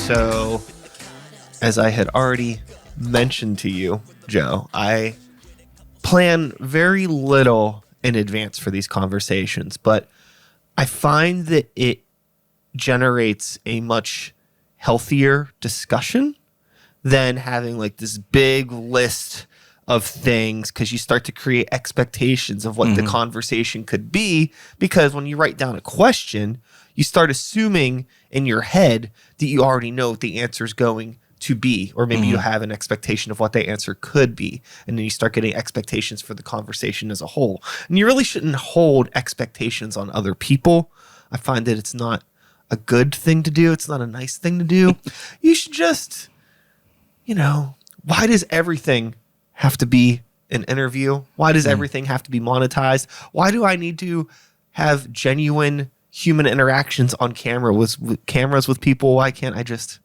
So, as I had already mentioned to you, Joe, I plan very little in advance for these conversations, but I find that it generates a much healthier discussion than having like this big list of things, because you start to create expectations of what the conversation could be, because when you write down a question, you start assuming in your head that you already know what the answer is going to be, or maybe you have an expectation of what the answer could be, and then you start getting expectations for the conversation as a whole. And you really shouldn't hold expectations on other people. I find that it's not a good thing to do. It's not a nice thing to do. You should just, why does everything have to be an interview? Why does everything have to be monetized? Why do I need to have genuine human interactions on camera with cameras with people? Why can't I just,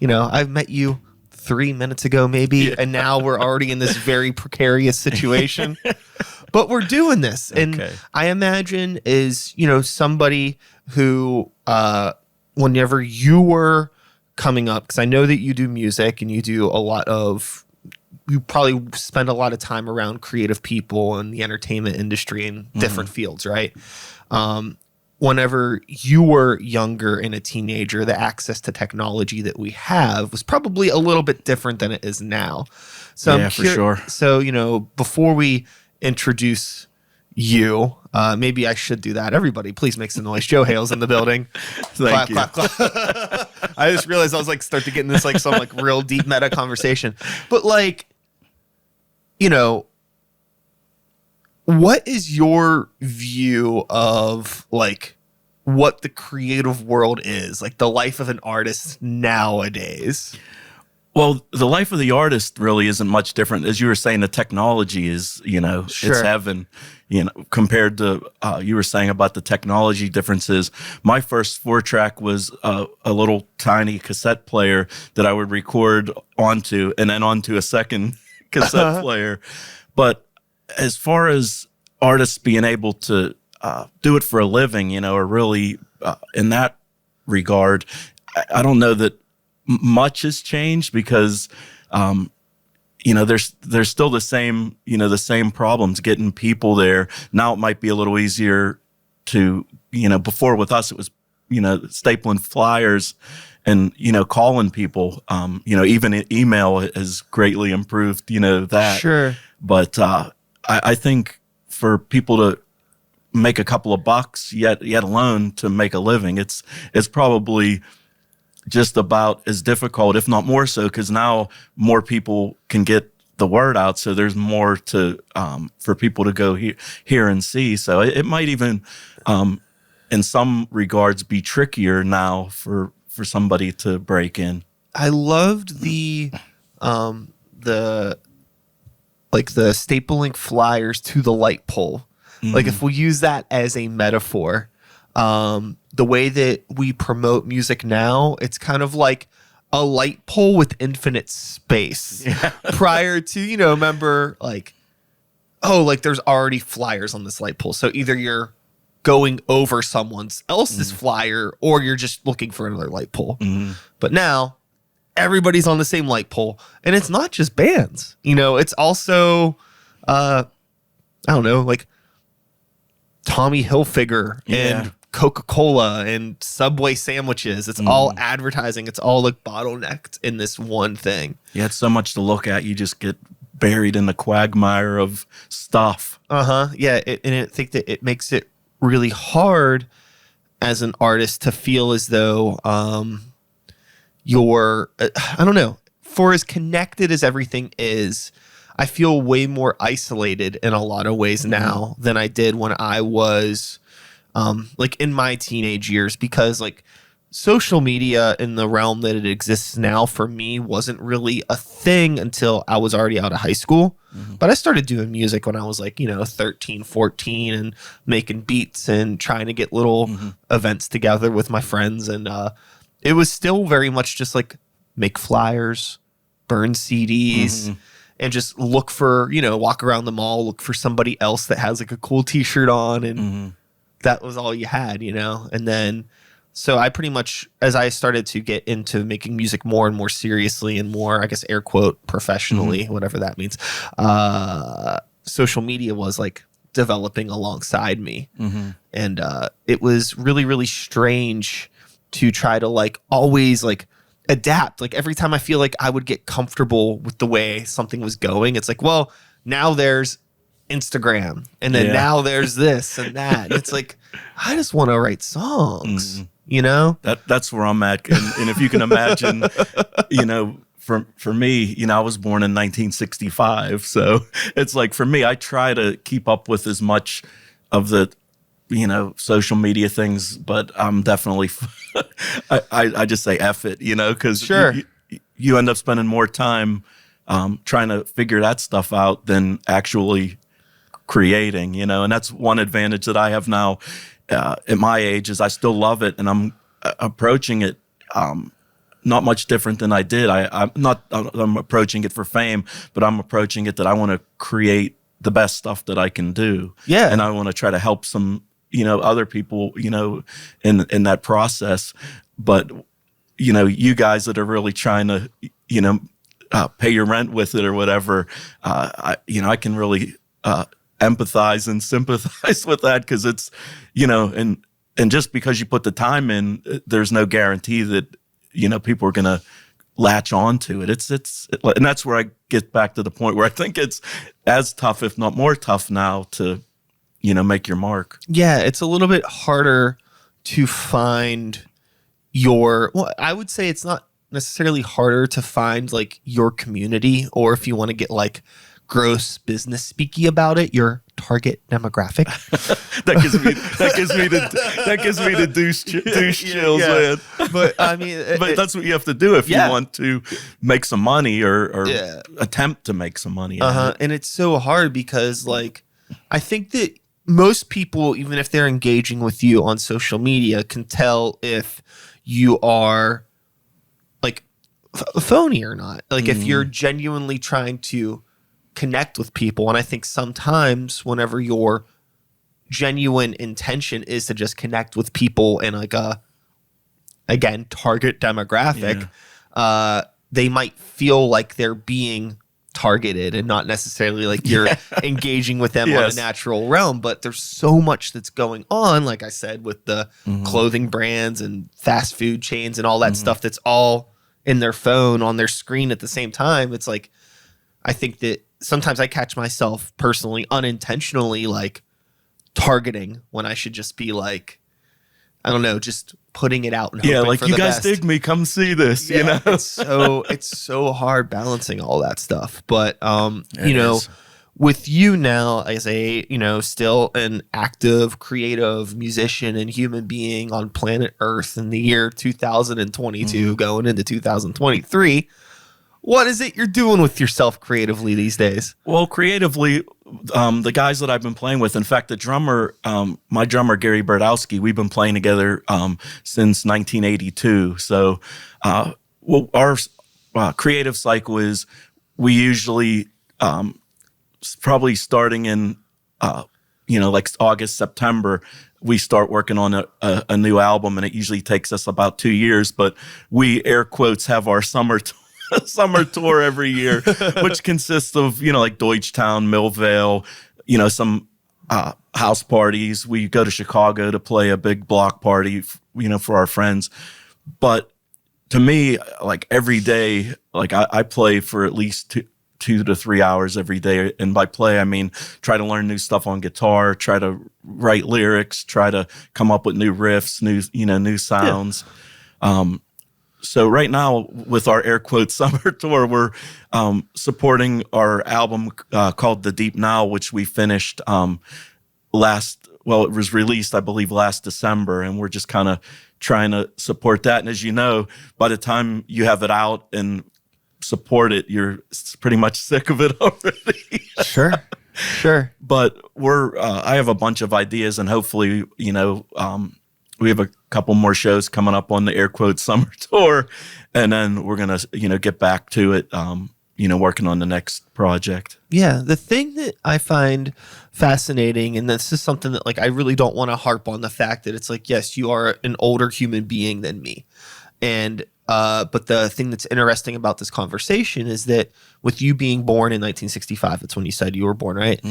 I've met you 3 minutes ago maybe, and now we're already in this very precarious situation. But we're doing this. And I imagine is, somebody who, whenever you were coming up, because I know that you do music and you probably spend a lot of time around creative people in the entertainment industry in different fields, right? Whenever you were younger and a teenager, the access to technology that we have was probably a little bit different than it is now. So yeah, for sure. So, before we introduce you, maybe I should do that. Everybody, please make some noise. Joe Hale's in the building. Thank you. Clap, clap. I just realized I was start to get in this some real deep meta conversation. But what is your view of what the creative world is, the life of an artist nowadays? Well, the life of the artist really isn't much different. As you were saying, the technology is, Sure. It's heaven, compared to, you were saying about the technology differences. My first 4-track was a little tiny cassette player that I would record onto and then onto a second cassette player. But as far as artists being able to do it for a living, or really in that regard, I don't know that much has changed, because there's still the same problems getting people there. Now it might be a little easier to, before with us it was stapling flyers and calling people. Even email has greatly improved that. Sure. But I think for people to make a couple of bucks, yet alone to make a living, it's probably just about as difficult, if not more so, because now more people can get the word out. So there's more to for people to go hear and see. So it might even, in some regards, be trickier now for somebody to break in. I loved the stapling flyers to the light pole. If we use that as a metaphor, the way that we promote music now, it's kind of like a light pole with infinite space. Yeah. Prior to, remember there's already flyers on this light pole. So either you're going over someone else's flyer or you're just looking for another light pole. But now everybody's on the same light pole, and it's not just bands, it's also, Tommy Hilfiger and Coca-Cola and Subway sandwiches. It's all advertising. It's all bottlenecked in this one thing. Yeah, it's so much to look at. You just get buried in the quagmire of stuff. Yeah, and I think that it makes it really hard as an artist to feel as though you're, for as connected as everything is, I feel way more isolated in a lot of ways now than I did when I was in my teenage years, because social media in the realm that it exists now for me wasn't really a thing until I was already out of high school. But I started doing music when I was 13, 14 and making beats and trying to get little events together with my friends. And it was still very much just make flyers, burn CDs, and just look for, walk around the mall, look for somebody else that has a cool t-shirt on. And that was all you had, And then So I pretty much, as I started to get into making music more and more seriously and more, I guess, air quote, professionally, whatever that means, social media was like developing alongside me. And it was really, really strange to try to like always like adapt. Like every time I feel like I would get comfortable with the way something was going, it's like, well, now there's Instagram and then now there's this and that. And it's like, I just want to write songs, you know? That's where I'm at. And if you can imagine, you know, for me, you know, I was born in 1965. So it's like, for me, I try to keep up with as much of the, you know, social media things, but I'm definitely, I just say F it, you know, because you end up spending more time trying to figure that stuff out than actually creating, you know. And that's one advantage that I have now at my age is I still love it, and I'm approaching it not much different than I did. I'm approaching it for fame, but I'm approaching it that I want to create the best stuff that I can do. Yeah. And I want to try to help some, you know, other people, you know, in that process. But, you know, you guys that are really trying to, you know, pay your rent with it or whatever, I can really empathize and sympathize with that, because it's, you know, and just because you put the time in, there's no guarantee that, you know, people are going to latch on to it. And that's where I get back to the point where I think it's as tough, if not more tough now to, you know, make your mark. Yeah, it's a little bit harder to find I would say it's not necessarily harder to find like your community, or if you want to get like gross business speaky about it, your target demographic. that gives me the douche chills, man. But I mean, but that's what you have to do if you want to make some money or attempt to make some money. And it's so hard because, like, I think that most people, even if they're engaging with you on social media, can tell if you are like phony or not. Like if you're genuinely trying to connect with people. And I think sometimes whenever your genuine intention is to just connect with people in like a, again, target demographic, they might feel like they're being targeted and not necessarily like you're engaging with them on a natural realm. But there's so much that's going on, like I said, with the clothing brands and fast food chains and all that stuff that's all in their phone on their screen at the same time. It's like, I think that sometimes I catch myself personally unintentionally like targeting when I should just be like, I don't know, just putting it out and hoping like for you the guys best. dig me, come see this. You know, it's so hard balancing all that stuff. But you know, with you now as a, you know, still an active, creative musician and human being on planet Earth in the year 2022, going into 2023. What is it you're doing with yourself creatively these days? Well, creatively, the guys that I've been playing with, in fact, the drummer, my drummer, Gary Berdowski, we've been playing together since 1982. So our creative cycle is we usually probably starting in, you know, like August, September, we start working on a new album, and it usually takes us about 2 years. But we, air quotes, have our summer tour every year, which consists of, you know, like Deutschtown, Millvale, you know, some house parties. We go to Chicago to play a big block party, you know, for our friends. But to me, like every day, like I play for at least 2 to 3 hours every day. And by play, I mean, try to learn new stuff on guitar, try to write lyrics, try to come up with new riffs, new sounds. So right now with our air quotes summer tour, we're supporting our album called The Deep Now, which we finished it was released, I believe, last December. And we're just kind of trying to support that. And as you know, by the time you have it out and support it, you're pretty much sick of it already. Sure. But I have a bunch of ideas, and hopefully, you know, we have a couple more shows coming up on the air quotes summer tour, and then we're gonna, you know, get back to it, working on the next project. Yeah, the thing that I find fascinating, and this is something that like I really don't want to harp on the fact that it's like, yes, you are an older human being than me. And but the thing that's interesting about this conversation is that with you being born in 1965, that's when you said you were born, right?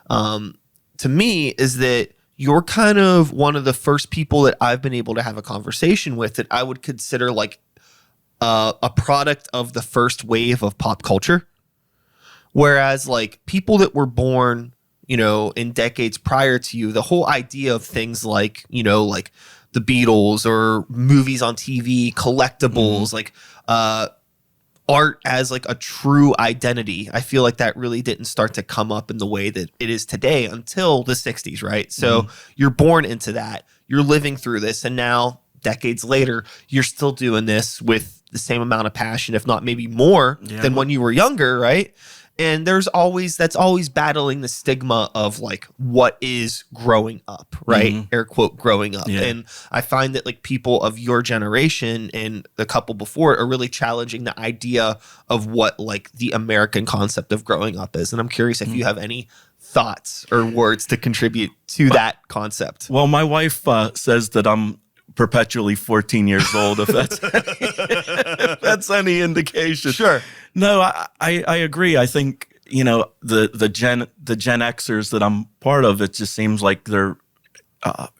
To me, is that you're kind of one of the first people that I've been able to have a conversation with that I would consider like a product of the first wave of pop culture. Whereas like people that were born, in decades prior to you, the whole idea of things like, like the Beatles or movies on TV, collectibles, like art as like a true identity. I feel like that really didn't start to come up in the way that it is today until the 60s, right? So you're born into that. You're living through this. And now, decades later, you're still doing this with the same amount of passion, if not maybe more than when you were younger, right? And that's always battling the stigma of like what is growing up, right? Air quote, growing up. Yeah. And I find that like people of your generation and the couple before it are really challenging the idea of what like the American concept of growing up is. And I'm curious if you have any thoughts or words to contribute to that concept. Well, my wife says that I'm perpetually 14 years old, if that's any indication. Sure. No, I agree. I think, the Gen Xers that I'm part of, it just seems like they're,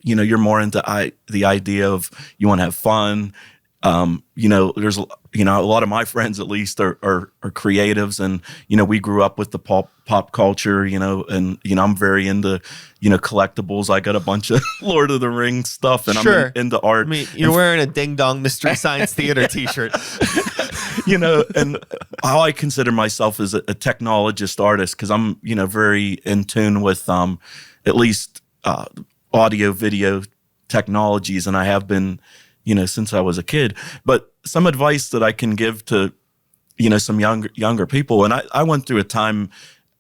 you're more into the idea of you want to have fun. There's, a lot of my friends at least are creatives, and, we grew up with the pop culture, and, I'm very into, collectibles. I got a bunch of Lord of the Rings stuff, and I'm into art. I mean, you're wearing a Ding Dong Mystery Science Theater t-shirt. And how I consider myself as a technologist artist, because I'm, very in tune with at least audio, video technologies, and I have been, since I was a kid. But some advice that I can give to, some younger people, and I went through a time,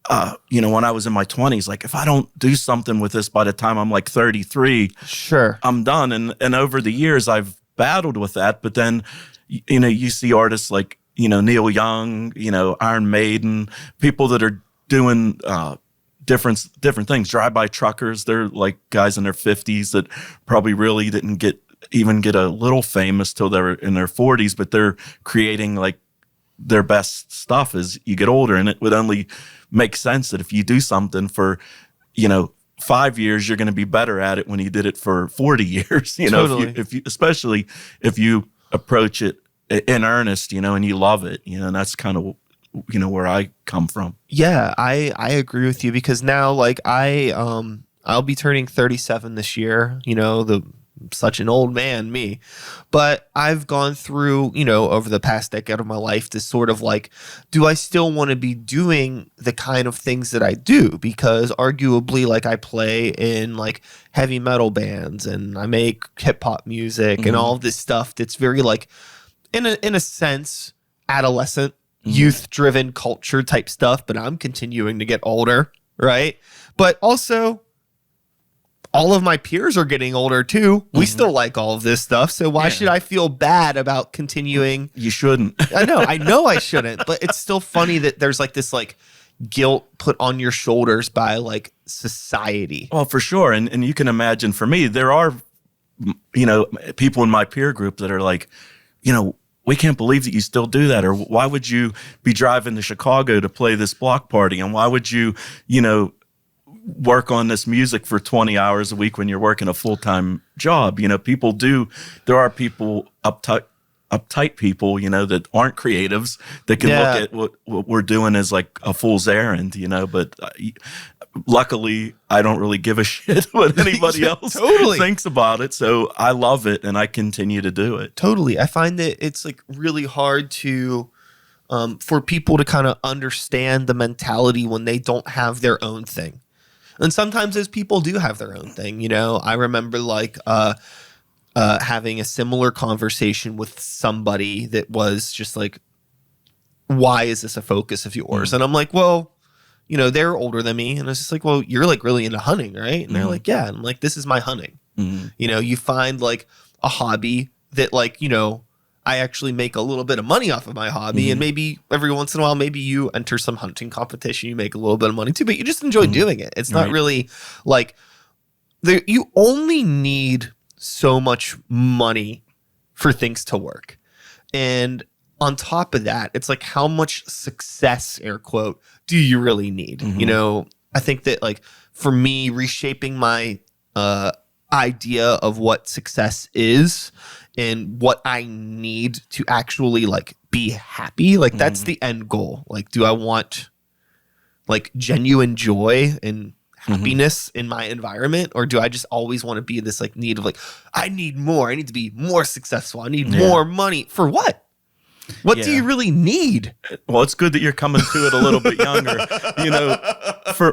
when I was in my 20s, like if I don't do something with this by the time I'm like 33, sure, I'm done. And over the years, I've battled with that. But then, you see artists like, Neil Young, Iron Maiden, people that are doing different things. Drive-by truckers, they're like guys in their 50s that probably really didn't get a little famous till they were in their 40s, but they're creating like their best stuff as you get older. And it would only make sense that if you do something for, 5 years, you're going to be better at it when you did it for 40 years. Totally. Especially if you approach it in earnest, and you love it, and that's kind of, where I come from. Yeah, I agree with you, because now like I'll be turning 37 this year, such an old man, me. But I've gone through, over the past decade of my life, this sort of like, do I still want to be doing the kind of things that I do? Because arguably, like I play in like heavy metal bands and I make hip hop music and all of this stuff that's very like, in a sense, adolescent, youth driven culture type stuff. But I'm continuing to get older, right? But also, all of my peers are getting older too. We still like all of this stuff. So why should I feel bad about continuing? You shouldn't. I know I shouldn't, but it's still funny that there's like this like guilt put on your shoulders by like society. Well, for sure. And you can imagine, for me, there are, people in my peer group that are like, we can't believe that you still do that. Or why would you be driving to Chicago to play this block party? And why would you, work on this music for 20 hours a week when you're working a full-time job? There are people uptight people, that aren't creatives that can look at what we're doing as like a fool's errand, but luckily I don't really give a shit what anybody else thinks about it. So I love it and I continue to do it. Totally. I find that it's like really hard to, for people to kind of understand the mentality when they don't have their own thing. And sometimes those people do have their own thing. I remember like having a similar conversation with somebody that was just like, why is this a focus of yours? And I'm like, well, they're older than me. And it's just like, well, you're like really into hunting, right? And they're like, yeah. And I'm like, this is my hunting. You find like a hobby that like, I actually make a little bit of money off of my hobby. And maybe every once in a while, maybe you enter some hunting competition, you make a little bit of money too, but you just enjoy doing it. It's not really like you only need so much money for things to work. And on top of that, it's like, how much success, air quote, do you really need? You know, I think that like for me, reshaping my idea of what success is and what I need to actually like be happy, like that's the end goal. Like, do I want like genuine joy and happiness in my environment, or do I just always want to be in this like need of like, I need more, I need to be more successful, I need more money for what? What do you really need? Well, it's good that you're coming to it a little bit younger. You know,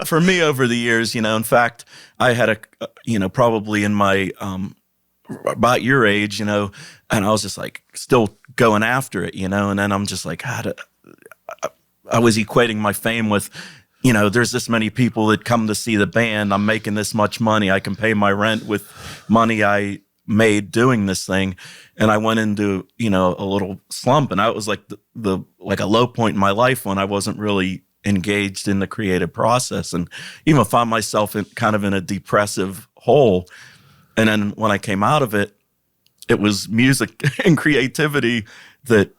for me over the years, you know, in fact, I had probably in my, about your age, you know, and I was just like still going after it, you know, and then I'm just like, I was equating my fame with, you know, there's this many people that come to see the band. I'm making this much money. I can pay my rent with money I made doing this thing. And I went into, you know, a little slump, and I was like the like a low point in my life when I wasn't really engaged in the creative process, and even found myself in kind of in a depressive hole. And then when I came out of it, it was music and creativity that,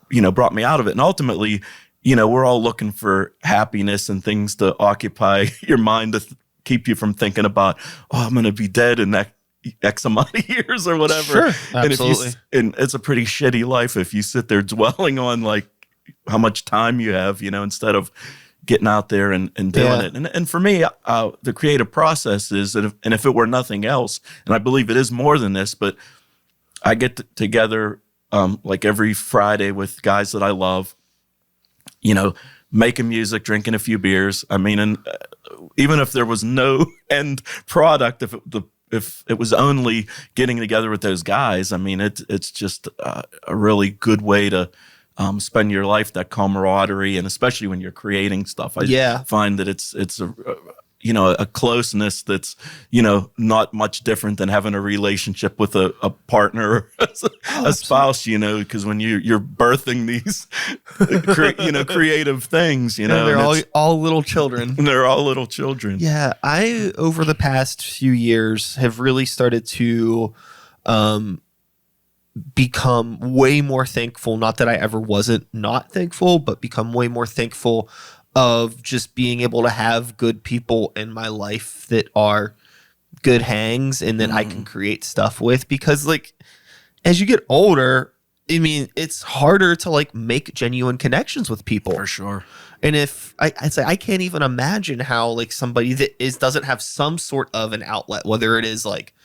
you know, brought me out of it. And ultimately, you know, we're all looking for happiness and things to occupy your mind to keep you from thinking about, oh, I'm going to be dead in that X amount of years or whatever. Sure, absolutely. And it's a pretty shitty life if you sit there dwelling on like how much time you have, you know, instead of getting out there and doing it. And for me, the creative process is, and if it were nothing else, and I believe it is more than this, but I get together like every Friday with guys that I love, you know, making music, drinking a few beers. I mean, and even if there was no end product, if it was only getting together with those guys, I mean, it's just a really good way to spend your life, that camaraderie, and especially when you're creating stuff. I find that it's a closeness that's, you know, not much different than having a relationship with a partner, a spouse, you know, because when you're birthing these, creative things, you know, they're all little children. They're all little children. Yeah. I, over the past few years, have really started to become way more thankful. Not that I ever wasn't not thankful, but become way more thankful of just being able to have good people in my life that are good hangs and that I can create stuff with. Because like, as you get older, I mean, it's harder to like make genuine connections with people. For sure. And if I'd say I can't even imagine how like somebody that doesn't have some sort of an outlet, whether it is like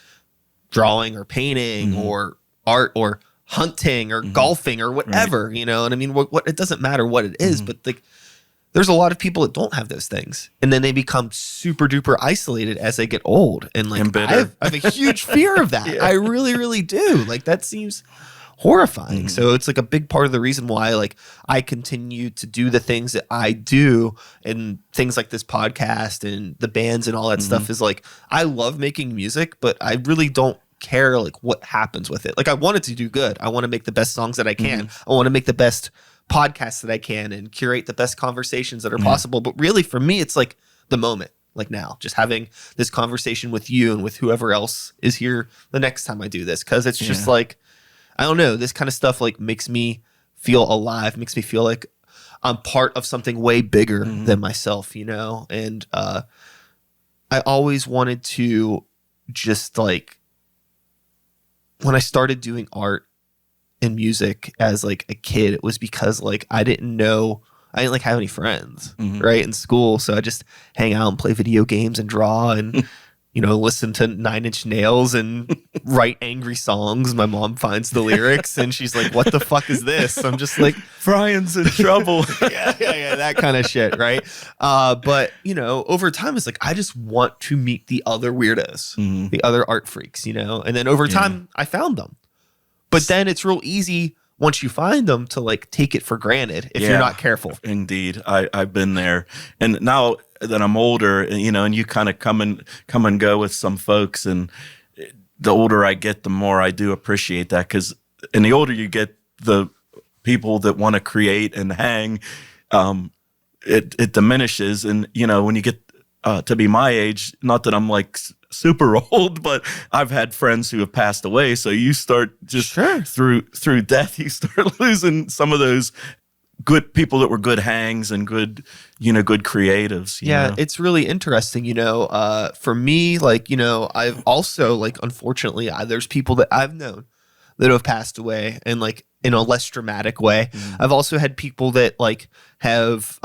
drawing or painting or art or hunting or golfing or whatever, you know. And I mean, what it doesn't matter what it is, but like, there's a lot of people that don't have those things, and then they become super duper isolated as they get old. And like, I have a huge fear of that. I really, really do. Like, that seems horrifying. So it's like a big part of the reason why like I continue to do the things that I do, and things like this podcast and the bands and all that stuff is like, I love making music, but I really don't care like what happens with it. Like, I want it to do good. I want to make the best songs that I can. I want to make the best podcasts that I can and curate the best conversations that are possible. But really for me, it's like the moment, like now, just having this conversation with you and with whoever else is here the next time I do this. Cause it's just like, I don't know, this kind of stuff like makes me feel alive, makes me feel like I'm part of something way bigger than myself, you know? And I always wanted to just like, when I started doing art and music as like a kid, it was because like I didn't like have any friends right in school, so I just hang out and play video games and draw and you know, listen to 9 Inch Nails and write angry songs. My mom finds the lyrics and she's like, what the fuck is this? I'm just like, Brian's in trouble. yeah, that kind of shit, right? But you know, over time it's like I just want to meet the other weirdos, the other art freaks, you know. And then over time I found them. But then it's real easy once you find them to like take it for granted if you're not careful. Indeed. I've been there. And now that I'm older, you know, and you kind of come and go with some folks, and the older I get, the more I do appreciate that. And the older you get, the people that want to create and hang, it diminishes. And, when you get to be my age, not that I'm like super old, but I've had friends who have passed away. So you start just through death, you start losing some of those good people that were good hangs and good creatives. It's really interesting. For me, I've also unfortunately, there's people that I've known that have passed away, and in a less dramatic way. I've also had people that have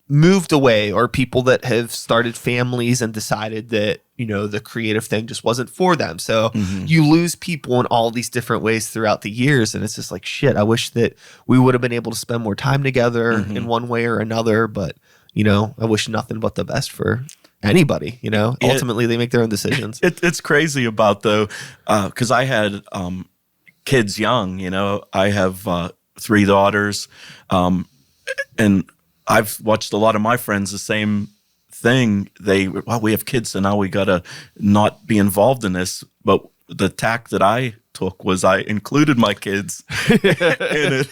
moved away, or people that have started families and decided that the creative thing just wasn't for them. So you lose people in all these different ways throughout the years, and it's just shit, I wish that we would have been able to spend more time together in one way or another. But I wish nothing but the best for anybody. Ultimately they make their own decisions. It's crazy about though, because I had kids young. I have 3 daughters, and I've watched a lot of my friends the same thing. We have kids, so now we gotta not be involved in this. But the tack that I took was I included my kids in it.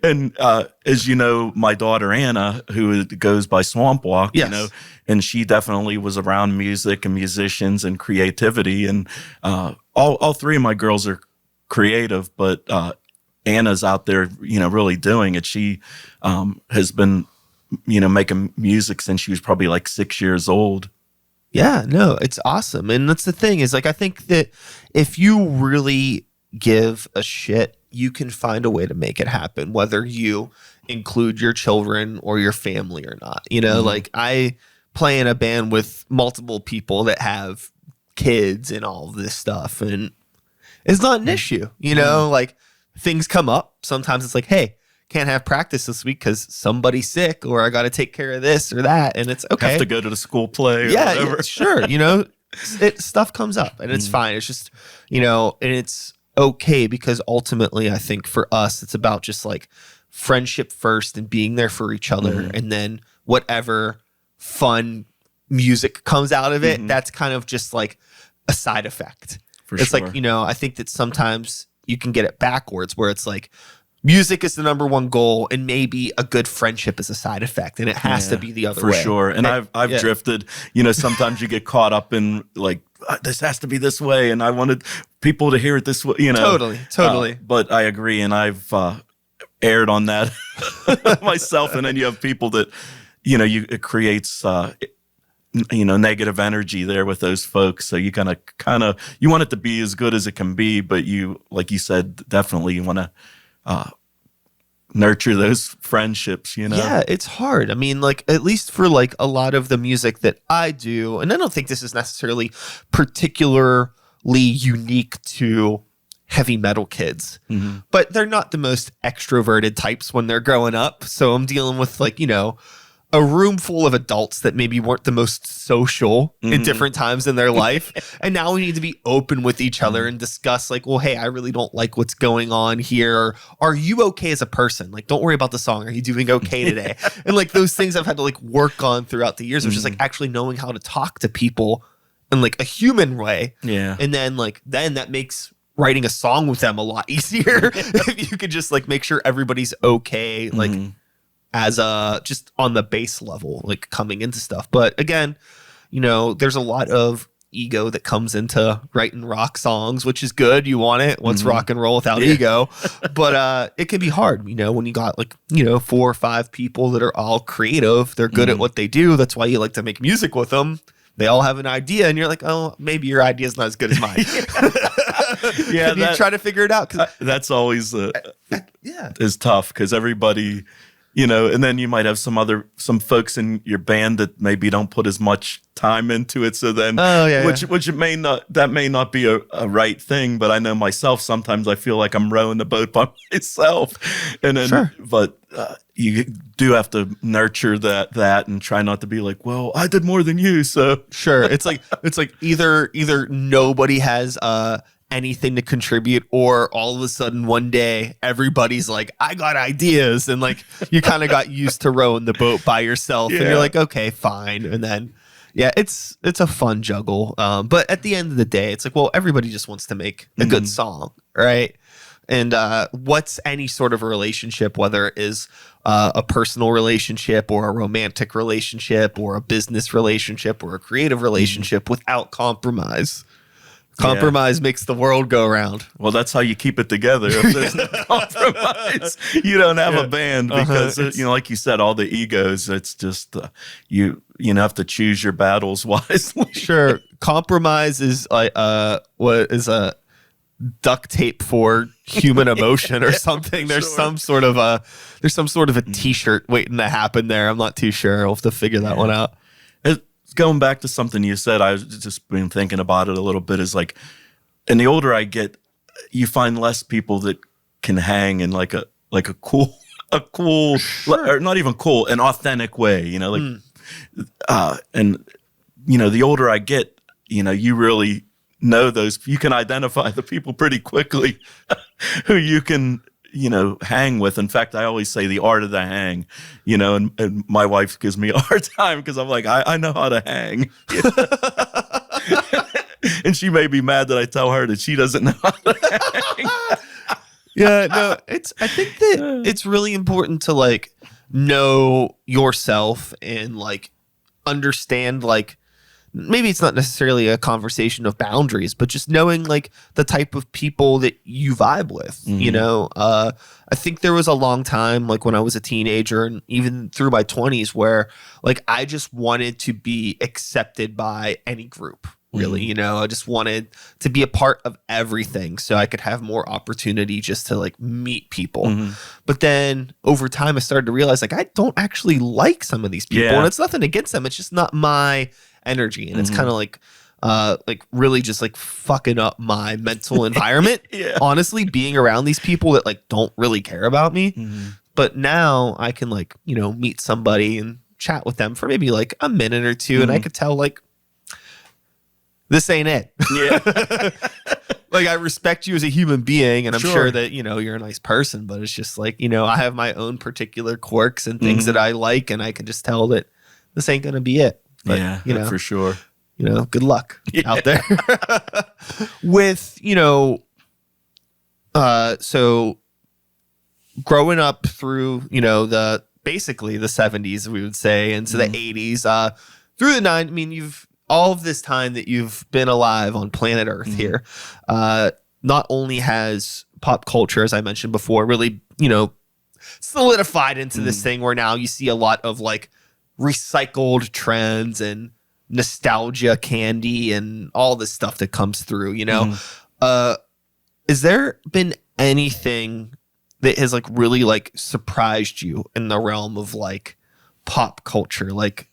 And as you know, my daughter Anna, who goes by Swamp Walk, and she definitely was around music and musicians and creativity. And all 3 of my girls are creative, but Anna's out there, really doing it. She has been making music since she was probably 6 years old. Yeah, no, it's awesome. And that's the thing is I think that if you really give a shit, you can find a way to make it happen, whether you include your children or your family or not. I play in a band with multiple people that have kids and all of this stuff, and it's not an issue. Things come up. Sometimes it's hey, can't have practice this week because somebody's sick, or I got to take care of this or that, and it's okay. Have to go to the school play. Or whatever. Sure. Stuff comes up, and it's fine. It's just and it's okay, because ultimately, I think for us, it's about just friendship first and being there for each other, and then whatever fun music comes out of it, that's kind of just a side effect. It's sure. I think that sometimes you can get it backwards, where it's music is the number one goal, and maybe a good friendship is a side effect, and it has to be the other way. For sure. And I've drifted, sometimes you get caught up in this has to be this way, and I wanted people to hear it this way, Totally. But I agree, and I've aired on that myself. And then you have people that, it creates negative energy there with those folks. So you kind of you want it to be as good as it can be, but you, like you said, definitely you want to nurture those friendships. Yeah, it's hard. I mean, at least for a lot of the music that I do, and I don't think this is necessarily particularly unique to heavy metal kids, but they're not the most extroverted types when they're growing up. So I'm dealing with a room full of adults that maybe weren't the most social in different times in their life. And now we need to be open with each other and discuss well, hey, I really don't like what's going on here. Or, are you okay as a person? Don't worry about the song. Are you doing okay today? And those things I've had to work on throughout the years, of just actually knowing how to talk to people in a human way. Yeah. And then then that makes writing a song with them a lot easier. If you could just make sure everybody's okay. As just on the base level, coming into stuff. But again, there's a lot of ego that comes into writing rock songs, which is good. You want it. What's rock and roll without ego? But it can be hard, when you got 4 or 5 people that are all creative. They're good at what they do. That's why you like to make music with them. They all have an idea, and you're oh, maybe your idea is not as good as mine. Yeah, you try to figure it out. That's always is tough, because everybody. And then you might have some folks in your band that maybe don't put as much time into it. So then, which may not be a right thing. But I know myself, sometimes I feel like I'm rowing the boat by myself. And then, but you do have to nurture that and try not to be well, I did more than you. So sure, it's either nobody has anything to contribute, or all of a sudden one day everybody's I got ideas, and you kind of got used to rowing the boat by yourself, and you're okay, fine. And then it's a fun juggle, but at the end of the day, it's well, everybody just wants to make a good song, right? And what's any sort of a relationship, whether it is a personal relationship or a romantic relationship or a business relationship or a creative relationship, without compromise? Compromise makes the world go round. Well, that's how you keep it together. If there's no compromise, you don't have a band because, like you said, all the egos, it's just you have to choose your battles wisely. Sure. Compromise is like what is a duct tape for human emotion or something. There's some sort of a t-shirt waiting to happen there. I'm not too sure. I'll have to figure that one out. Going back to something you said, I was just been thinking about it a little bit, is like, and the older I get, you find less people that can hang in like a cool, sure. Or not even cool, an authentic way, and the older I get, you really know you can identify the people pretty quickly who you can, hang with. In fact, I always say the art of the hang, and my wife gives me a hard time because I'm like, I know how to hang. And she may be mad that I tell her that she doesn't know how to hang. Yeah, no, I think that it's really important to like know yourself and like understand, like, maybe it's not necessarily a conversation of boundaries, but just knowing like the type of people that you vibe with, I think there was a long time, like when I was a teenager and even through my 20s, where like I just wanted to be accepted by any group, really. I just wanted to be a part of everything so I could have more opportunity just to like meet people. But then over time, I started to realize like I don't actually like some of these people, and it's nothing against them. It's just not my energy, and it's kind of like really just like fucking up my mental environment. Honestly, being around these people that like don't really care about me. But now I can like meet somebody and chat with them for maybe like a minute or two, and I could tell like this ain't it. Like, I respect you as a human being, and I'm sure that you're a nice person, but it's just like I have my own particular quirks and things that I like, and I can just tell that this ain't gonna be it. But, for sure. Good luck out there. With, so growing up through, basically the 70s, we would say, into the 80s, through the 90s, I mean, you've all of this time that you've been alive on planet Earth here, not only has pop culture, as I mentioned before, really, solidified into this thing where now you see a lot of like recycled trends and nostalgia candy and all this stuff that comes through, has there been anything that has like really like surprised you in the realm of like pop culture? Like,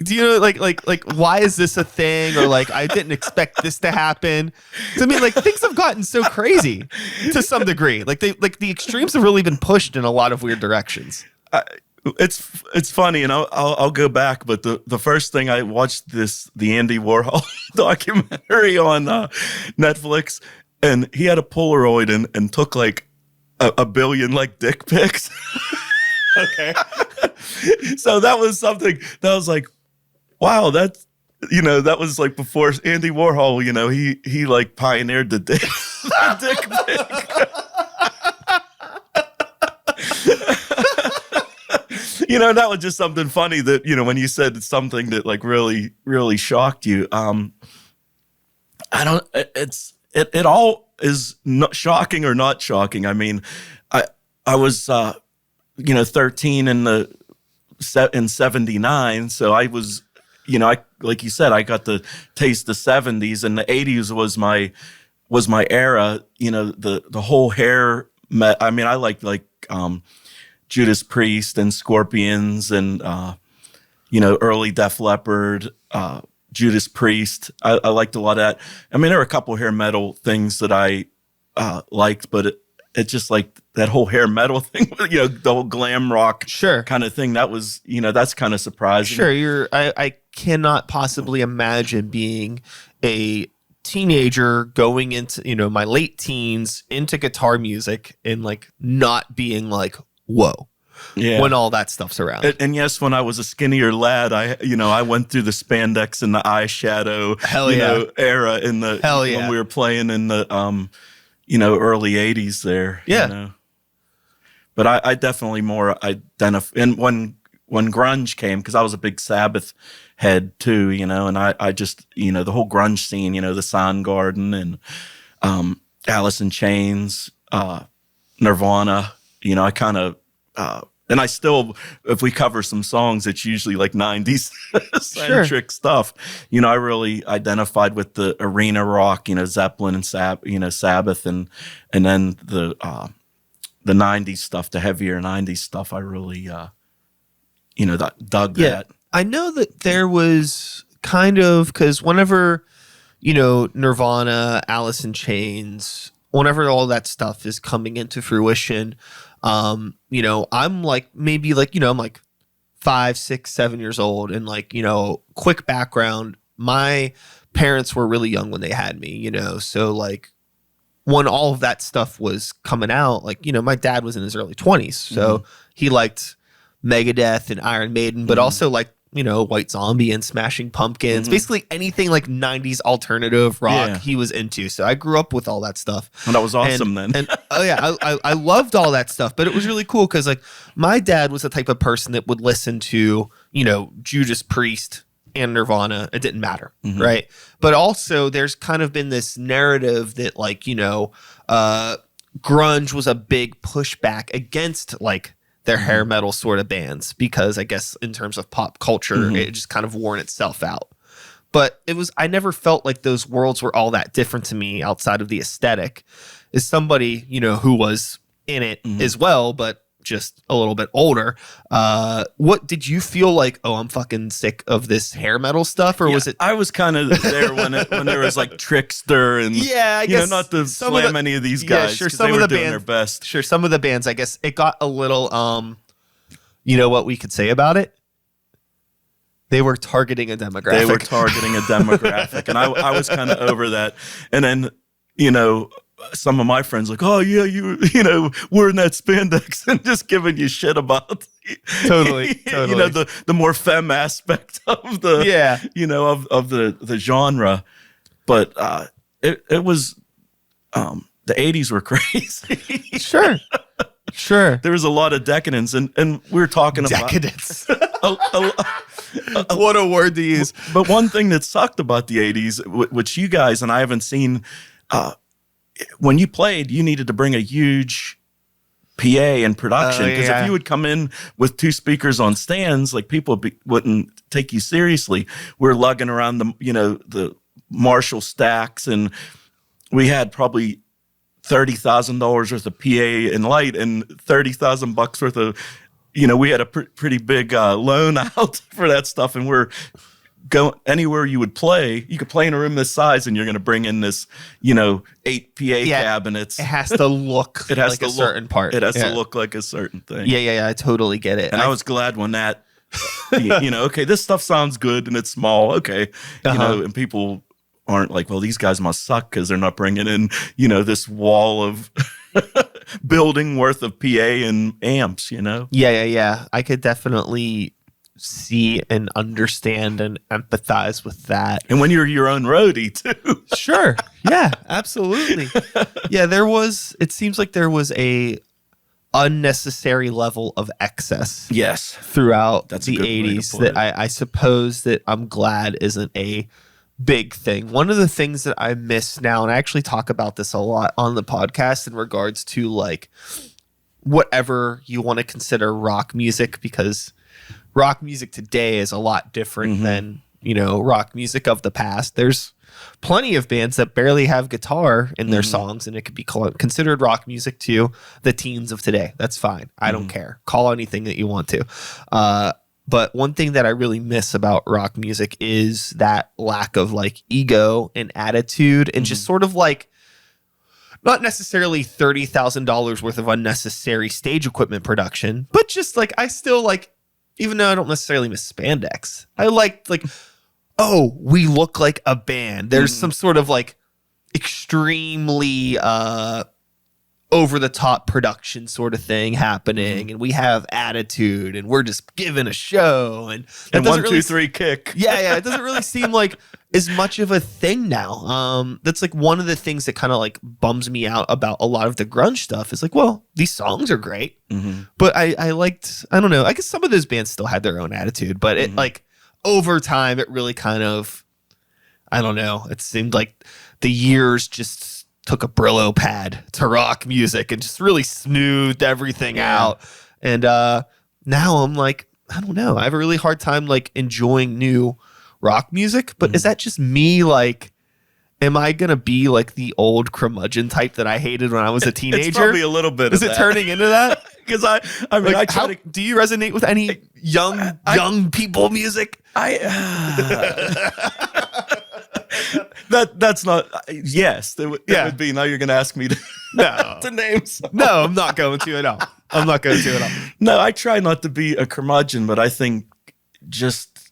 do you know, like why is this a thing? Or like, I didn't expect this to happen. I mean, like, things have gotten so crazy to some degree. Like the extremes have really been pushed in a lot of weird directions. It's funny, and I'll go back, but the first thing I watched the Andy Warhol documentary on Netflix, and he had a Polaroid and took like a billion like dick pics. Okay. So that was something that was like, wow, that's, that was like before Andy Warhol, he like pioneered the dick pic. That was just something funny that, when you said something that like really, really shocked you. It all is not shocking or not shocking. I mean, I was, 13 in 79. So I was, like you said, I got to taste the 70s, and the 80s was my era. The whole hair. I mean, I like Judas Priest and Scorpions and, early Def Leppard, Judas Priest. I liked a lot of that. I mean, there were a couple hair metal things that I liked, but it's just like that whole hair metal thing, the whole glam rock kind of thing. That was, that's kind of surprising. Sure. I cannot possibly imagine being a teenager going into, my late teens into guitar music and like not being like, whoa. Yeah. When all that stuff's around. And yes, when I was a skinnier lad, I went through the spandex and the eyeshadow era when we were playing in the early 80s there. Yeah. But I definitely more identify. And when grunge came, because I was a big Sabbath head too, and I just, the whole grunge scene, the Soundgarden and Alice in Chains, Nirvana, I kind of, and I still, if we cover some songs, it's usually like 90s centric stuff. I really identified with the arena rock, Zeppelin and Sabbath, and then the 90s stuff, the heavier 90s stuff. I really, dug that. I know that there was kind of, because whenever, Nirvana, Alice in Chains, whenever all that stuff is coming into fruition, I'm like, maybe like, I'm like 5, 6, 7 years old. And like, quick background, my parents were really young when they had me, so like when all of that stuff was coming out, like, my dad was in his early 20s. So he liked Megadeth and Iron Maiden, but also like, White Zombie and Smashing Pumpkins, basically anything like 90s alternative rock he was into. So I grew up with all that stuff. And that was awesome then. And oh yeah, I loved all that stuff, but it was really cool because like my dad was the type of person that would listen to, Judas Priest and Nirvana. It didn't matter, right? But also there's kind of been this narrative that like, grunge was a big pushback against like their hair metal sort of bands, because I guess in terms of pop culture, it just kind of worn itself out. But I never felt like those worlds were all that different to me outside of the aesthetic. As somebody, who was in it as well, but just a little bit older. What did you feel like? Oh, I'm fucking sick of this hair metal stuff, or was it? I was kind of there when there was like Trickster and I guess not to slam any of these guys. Sure, some they of were the doing bands, their best. Sure, some of the bands. I guess it got a little. You know what we could say about it? They were targeting a demographic. And I was kind of over that. And then some of my friends like, oh yeah, wearing that spandex and just giving you shit about totally the more femme aspect of the of the genre. But it was the 80s were crazy. Sure. There was a lot of decadence, and we were talking about decadence. What a word to use. But one thing that sucked about the 80s, which you guys and I haven't seen, when you played, you needed to bring a huge PA in production, because if you would come in with 2 speakers on stands, like people wouldn't take you seriously. We're lugging around the Marshall stacks, and we had probably $30,000 worth of PA and light and $30,000 worth of, we had a pretty big loan out for that stuff, and we're going anywhere you would play. You could play in a room this size, and you're going to bring in this, 8 PA cabinets. It has to look it has like to a certain part. It has to look like a certain thing. Yeah, I totally get it. And I was glad when that, okay, this stuff sounds good and it's small. Okay, and people aren't like, well, these guys must suck because they're not bringing in, this wall of building worth of PA and amps, Yeah. I could definitely see and understand and empathize with that. And when you're your own roadie too. Sure. Yeah, absolutely. Yeah, it seems like there was a unnecessary level of excess. Yes. Throughout That's the 80s that I suppose that I'm glad isn't a big thing. One of the things that I miss now, and I actually talk about this a lot on the podcast in regards to like whatever you want to consider rock music, because rock music today is a lot different than, rock music of the past. There's plenty of bands that barely have guitar in their songs, and it could be considered rock music to the teens of today. That's fine. I don't care. Call anything that you want to. But one thing that I really miss about rock music is that lack of like ego and attitude, and just sort of like, not necessarily $30,000 worth of unnecessary stage equipment production, but just like, I still like, even though I don't necessarily miss spandex, I like, oh, we look like a band. There's some sort of like extremely over the top production sort of thing happening, and we have attitude, and we're just giving a show, and that 1, 2, 3 kick. Yeah. It doesn't really seem like as much of a thing now. That's like one of the things that kind of like bums me out about a lot of the grunge stuff is like, well, these songs are great, but I liked, I don't know, I guess some of those bands still had their own attitude, but it like over time, it really kind of, I don't know, it seemed like the years just took a Brillo pad to rock music and just really smoothed everything out. And now I'm like, I don't know, I have a really hard time like enjoying new rock music, but is that just me? Like, am I gonna be like the old curmudgeon type that I hated when I was a teenager? It's probably a little bit. Is it turning into that? Because I mean, like, do you resonate with any young people music? That's not. Yes, it would be. Now you're gonna ask me to to name some. No, I'm not going to at all. I'm not going to at all. No, I try not to be a curmudgeon, but I think just,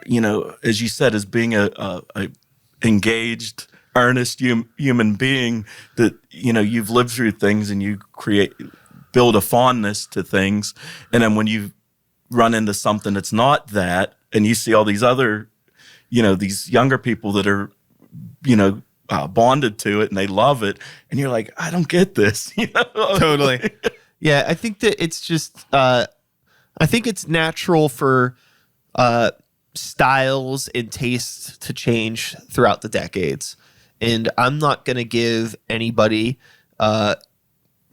you know, as you said, as being a engaged, earnest human being, that, you know, you've lived through things and you build a fondness to things. And then when you run into something that's not that, and you see all these other, you know, these younger people that are, you know, bonded to it and they love it, and you're like, I don't get this. You know? Totally. Yeah, I think that it's just, I think it's natural for styles and tastes to change throughout the decades. And I'm not going to give anybody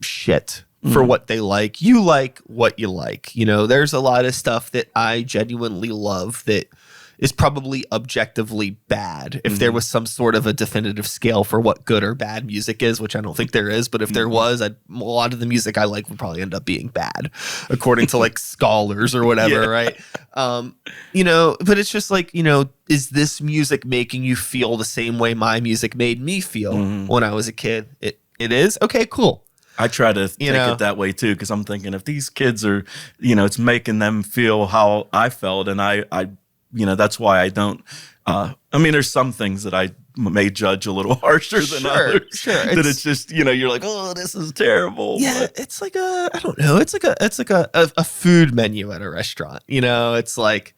shit for what they like. You like what you like. You know, there's a lot of stuff that I genuinely love that is probably objectively bad. If there was some sort of a definitive scale for what good or bad music is, which I don't think there is, but if there was, a lot of the music I like would probably end up being bad, according to like scholars or whatever, right? You know, but it's just like, you know, is this music making you feel the same way my music made me feel when I was a kid? It is? Okay, cool. I try to take it that way too, because I'm thinking if these kids are, you know, it's making them feel how I felt, and I you know, that's why I don't. I mean, there's some things that I may judge a little harsher than others. Sure, that it's just, you know, you're like, oh, this is terrible. Yeah, but it's like I don't know. It's like a food menu at a restaurant. You know, it's like,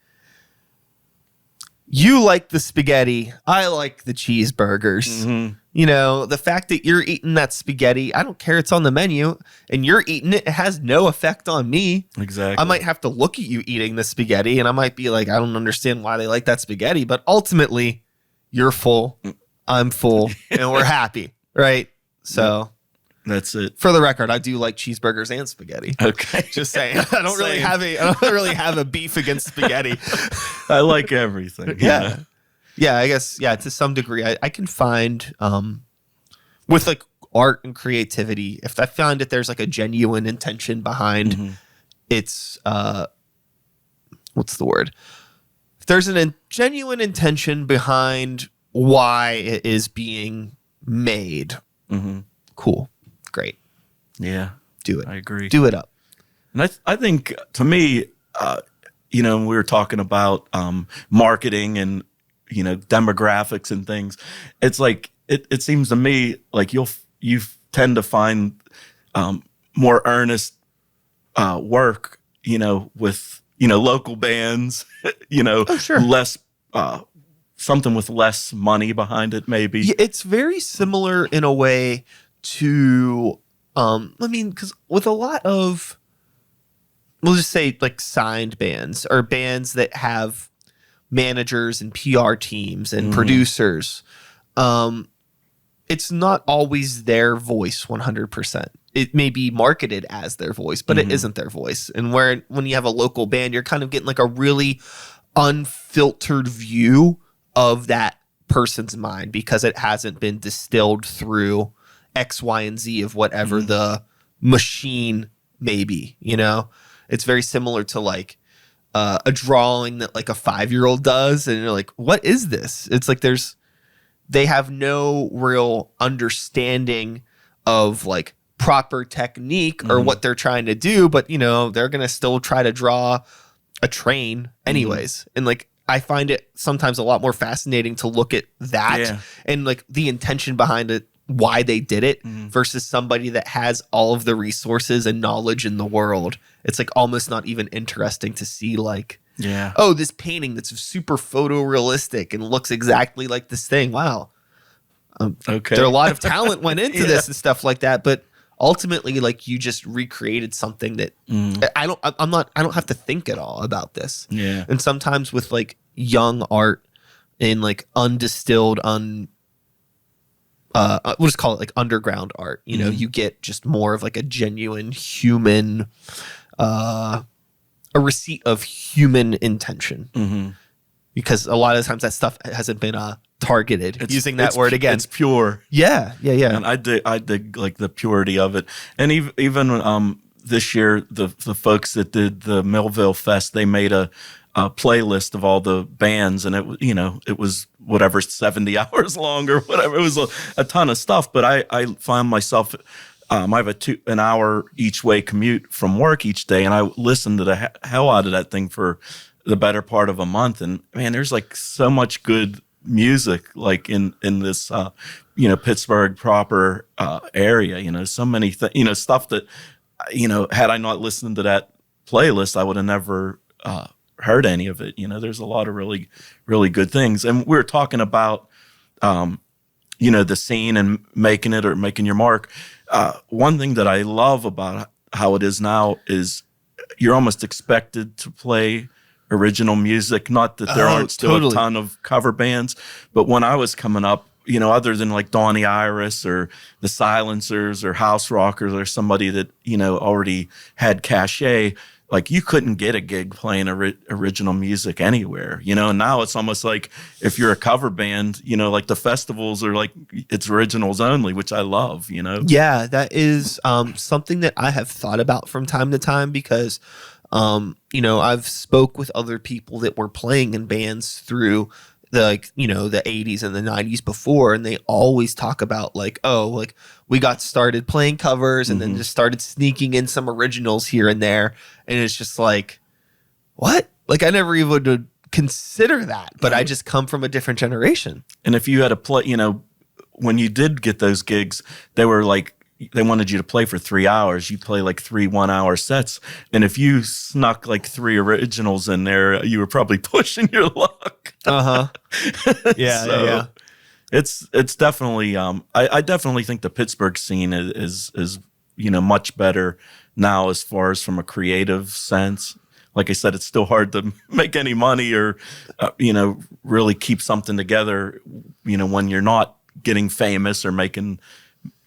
you like the spaghetti, I like the cheeseburgers. You know, the fact that you're eating that spaghetti, I don't care, it's on the menu, and you're eating it, it has no effect on me. Exactly. I might have to look at you eating the spaghetti, and I might be like, I don't understand why they like that spaghetti, but ultimately, you're full, I'm full, and we're happy, right? So that's it. For the record, I do like cheeseburgers and spaghetti. Okay. Just saying. I don't really have a beef against spaghetti. I like everything. Yeah. Yeah, I guess, yeah, to some degree, I can find, with like art and creativity, if I find that there's like a genuine intention behind its, what's the word? If there's a genuine intention behind why it is being made, cool, great. Yeah. Do it. I agree. Do it up. And I think, to me, you know, we were talking about marketing and, you know, demographics and things. It's like, it seems to me like you tend to find more earnest work, you know, with, you know, local bands, you know, less, something with less money behind it, maybe. Yeah, it's very similar in a way to, I mean, because with a lot of, we'll just say like signed bands or bands that have managers and PR teams and producers, it's not always their voice 100%. It may be marketed as their voice, but it isn't their voice. And when you have a local band, you're kind of getting like a really unfiltered view of that person's mind because it hasn't been distilled through X, Y, and Z of whatever the machine may be, you know? It's very similar to like a drawing that like a 5-year-old does, and you're like, what is this? It's like they have no real understanding of like proper technique or what they're trying to do, but you know, they're gonna still try to draw a train anyways. And like, I find it sometimes a lot more fascinating to look at that and like the intention behind it why they did it versus somebody that has all of the resources and knowledge in the world. It's like almost not even interesting to see like, oh, this painting that's super photorealistic and looks exactly like this thing. Wow. There a lot of talent went into this and stuff like that, but ultimately, like you just recreated something that I don't have to think at all about this. Yeah. And sometimes with like young art and like undistilled, we'll just call it like underground art, you know, you get just more of like a genuine human, a receipt of human intention. Because a lot of times that stuff hasn't been targeted, using that word again. It's pure. Yeah. And I dig like the purity of it. And even this year, the folks that did the Millville Fest, they made a playlist of all the bands, and it was whatever 70 hours long or whatever. It was a ton of stuff. But I found myself, I have an hour each way commute from work each day, and I listened to the hell out of that thing for the better part of a month. And man, there's like so much good music like in this Pittsburgh proper area, so many stuff that had I not listened to that playlist, I would have never heard any of it. There's a lot of really, really good things. And we were talking about the scene and making it or making your mark. One thing that I love about how it is now is you're almost expected to play original music. Not that there aren't still a ton of cover bands, but when I was coming up, other than like Donny Iris or the Silencers or House Rockers or somebody that, already had cachet, like you couldn't get a gig playing original music anywhere, and now it's almost like if you're a cover band, like the festivals are like it's originals only, which I love, Yeah, that is something that I have thought about from time to time because I've spoke with other people that were playing in bands through the 80s and the 90s before, and they always talk about like, oh, like we got started playing covers and then just started sneaking in some originals here and there, and it's just like, what? Like I never even would consider that, but I just come from a different generation. And if you had to play, when you did get those gigs, they were like, they wanted you to play for 3 hours. You play like 3 1-hour sets. And if you snuck like 3 originals in there, you were probably pushing your luck. Yeah. Yeah. It's definitely, I definitely think the Pittsburgh scene is much better now as far as from a creative sense. Like I said, it's still hard to make any money or, really keep something together, when you're not getting famous or making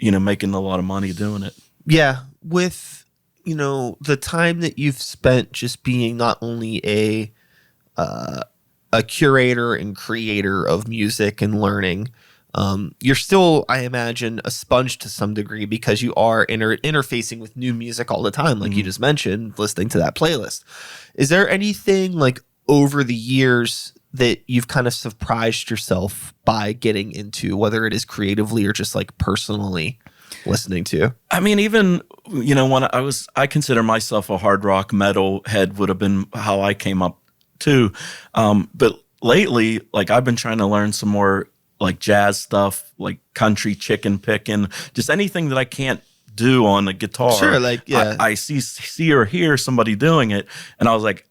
a lot of money doing it. Yeah. With, the time that you've spent just being not only a curator and creator of music and learning, you're still, I imagine, a sponge to some degree because you are interfacing with new music all the time. Like you just mentioned, listening to that playlist. Is there anything like over the years that you've kind of surprised yourself by getting into, whether it is creatively or just like personally listening to? I mean, even, when I consider myself a hard rock metal head would have been how I came up too. But lately, like I've been trying to learn some more like jazz stuff, like country chicken picking, just anything that I can't do on a guitar. Sure. Like, yeah. I see or hear somebody doing it. And I was like,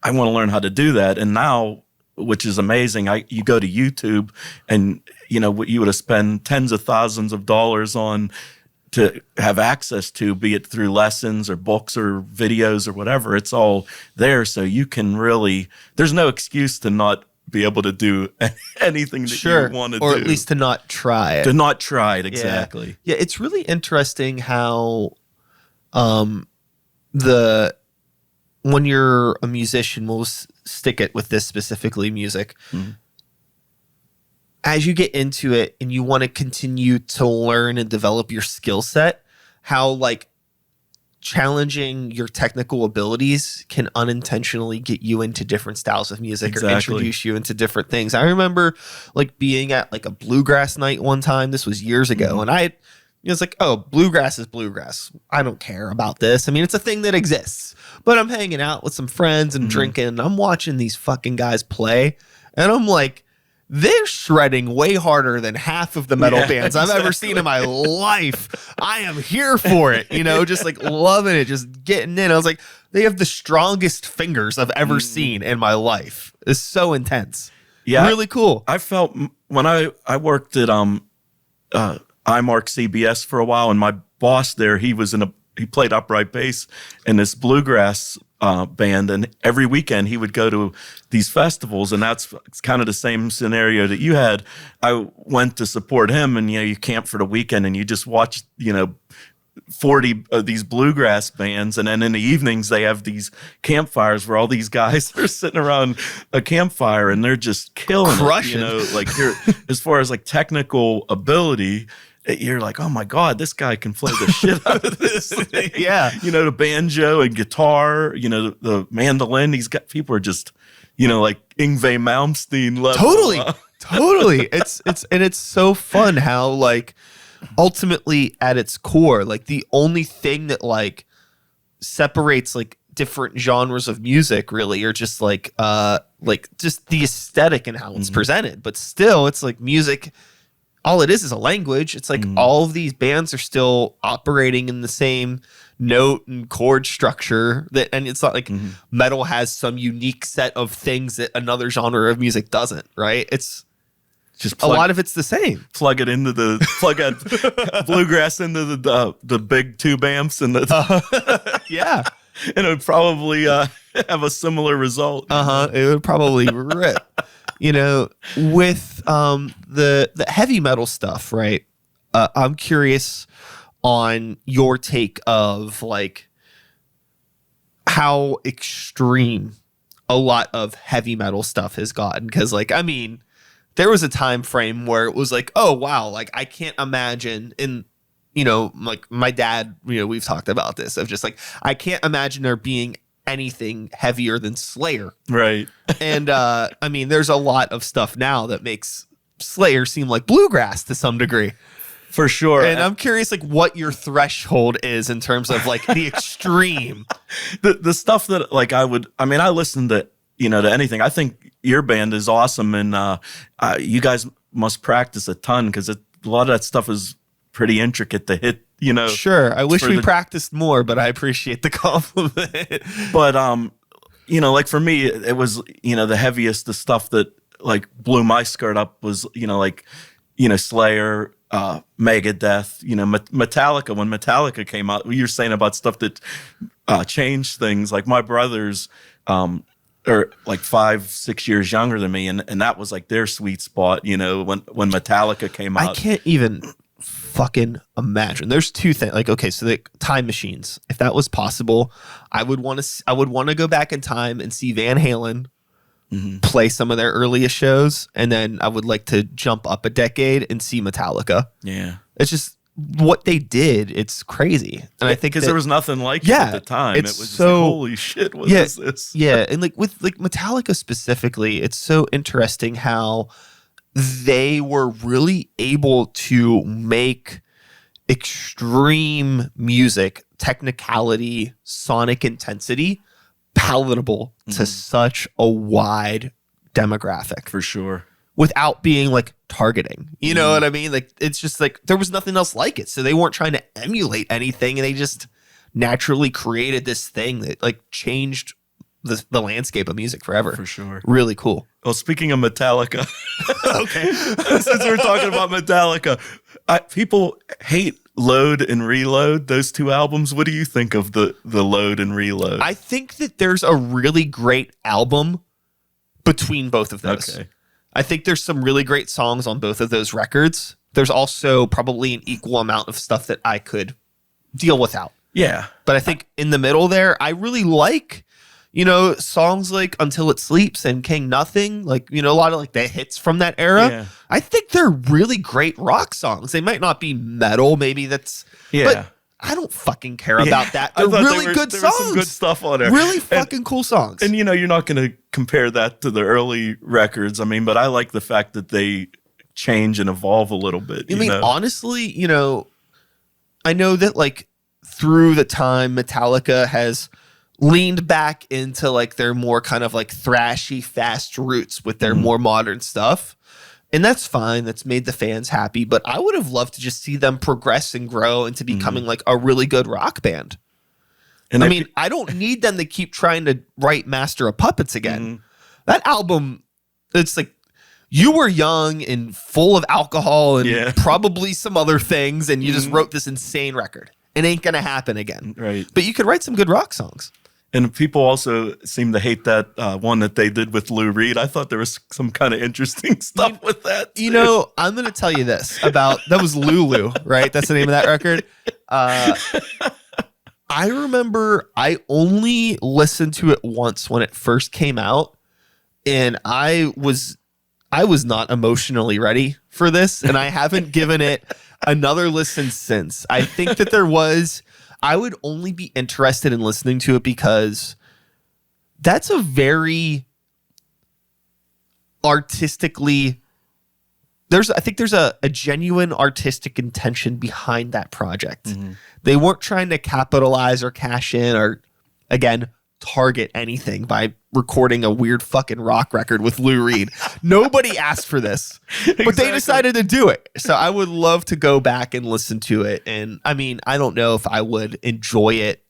I want to learn how to do that. And now, which is amazing. You go to YouTube and, what you would have spent tens of thousands of dollars on to have access to, be it through lessons or books or videos or whatever, it's all there. So you can really, there's no excuse to not be able to do anything that you want to do. Or at least to not try it. To not try it, exactly. Yeah, it's really interesting how when you're a musician, we'll stick it with this specifically music. As you get into it and you want to continue to learn and develop your skill set, how like challenging your technical abilities can unintentionally get you into different styles of music or introduce you into different things. I remember like being at like a bluegrass night one time. This was years ago. And it was like, oh, bluegrass is bluegrass. I don't care about this. I mean, it's a thing that exists. But I'm hanging out with some friends and drinking, and I'm watching these fucking guys play. And I'm like, they're shredding way harder than half of the metal bands I've ever seen in my life. I am here for it, just like loving it, just getting in. I was like, they have the strongest fingers I've ever seen in my life. It's so intense. Yeah. Really cool. I felt when I worked at iMark CBS for a while, and my boss there, he played upright bass in this bluegrass band, and every weekend he would go to these festivals, and that's kind of the same scenario that you had. I went to support him, and you camp for the weekend, and you just watch 40 of these bluegrass bands, and then in the evenings they have these campfires where all these guys are sitting around a campfire and they're just crushing it, like as far as like technical ability. You're like, oh my God, this guy can play the shit out of this thing. Yeah. The banjo and guitar, the mandolin. People are just, like Yngwie Malmsteen level. Totally. It's so fun how like ultimately at its core, like the only thing that like separates like different genres of music really are just like just the aesthetic and how it's presented. But still, it's like music. All it is a language. It's like all of these bands are still operating in the same note and chord structure and it's not like metal has some unique set of things that another genre of music doesn't, right? It's just a lot of it's the same. Plug bluegrass into the big tube amps and yeah. And it would probably have a similar result. It would probably rip. With the heavy metal stuff, right? I'm curious on your take of like how extreme a lot of heavy metal stuff has gotten. Because like, I mean, there was a time frame where it was like, oh wow, like I can't imagine like my dad, we've talked about this of just like, I can't imagine there being anything heavier than Slayer. Right. And I mean, there's a lot of stuff now that makes Slayer seem like bluegrass to some degree. For sure. And I'm curious like what your threshold is in terms of like the extreme. The stuff that like I listen to, to anything. I think your band is awesome, and you guys must practice a ton because a lot of that stuff is pretty intricate to hit. Sure. I wish we practiced more, but I appreciate the compliment. But like for me, it was the heaviest, the stuff that like blew my skirt up was Slayer, Megadeth, Metallica. When Metallica came out, you're saying about stuff that changed things. Like my brothers are like 5-6 years younger than me, and that was like their sweet spot. When Metallica came out, I can't even fucking imagine. There's two things. Like, okay, so the time machines. If that was possible, I would want to go back in time and see Van Halen play some of their earliest shows, and then I would like to jump up a decade and see Metallica. Yeah, it's just what they did. It's crazy, and I think because there was nothing like it at the time. It was so just like, holy shit. What is this? Yeah, and like with like Metallica specifically, it's so interesting how they were really able to make extreme music, technicality, sonic intensity palatable to such a wide demographic. For sure. Without being like targeting. You know what I mean? Like it's just like there was nothing else like it. So they weren't trying to emulate anything, and they just naturally created this thing that like changed the landscape of music forever. For sure. Really cool. Well, speaking of Metallica, okay, since we're talking about Metallica, people hate Load and Reload, those two albums. What do you think of the Load and Reload? I think that there's a really great album between both of those. Okay. I think there's some really great songs on both of those records. There's also probably an equal amount of stuff that I could deal without. Yeah. But I think in the middle there, I really like songs like Until It Sleeps and King Nothing, like, a lot of like the hits from that era. Yeah. I think they're really great rock songs. They might not be metal. Maybe that's, but I don't fucking care about that. They're really good songs. There was some good stuff on there. Really fucking cool songs. And, you're not going to compare that to the early records. I mean, but I like the fact that they change and evolve a little bit. Honestly, I know that like through the time Metallica has leaned back into like their more kind of like thrashy, fast roots with their more modern stuff. And that's fine. That's made the fans happy. But I would have loved to just see them progress and grow into becoming like a really good rock band. And I mean, I don't need them to keep trying to write Master of Puppets again. That album, it's like you were young and full of alcohol and probably some other things, and you just wrote this insane record. It ain't going to happen again. Right. But you could write some good rock songs. And people also seem to hate that one that they did with Lou Reed. I thought there was some kind of interesting stuff with that, too. You know, I'm going to tell you this about, that was Lulu, right? That's the name of that record. I remember I only listened to it once when it first came out, and I was not emotionally ready for this, and I haven't given it another listen since. I think that I would only be interested in listening to it because that's a very artistically, I think there's a genuine artistic intention behind that project. They weren't trying to capitalize or cash in or, again, target anything by recording a weird fucking rock record with Lou Reed. Nobody asked for this, but they decided to do it. So I would love to go back and listen to it. And I mean, I don't know if I would enjoy it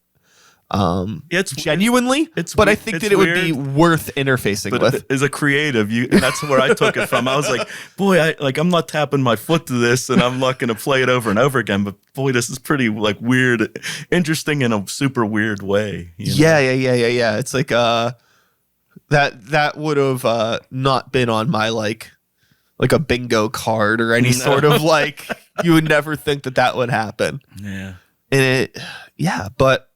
it's genuinely, but I think that it would be worth interfacing with. As a creative, that's where I took it from. I was like, boy, I'm not tapping my foot to this, and I'm not going to play it over and over again. But boy, this is pretty like weird, interesting in a super weird way. Yeah. It's like that would have not been on my like a bingo card or any sort of like. You would never think that would happen. Yeah, and but.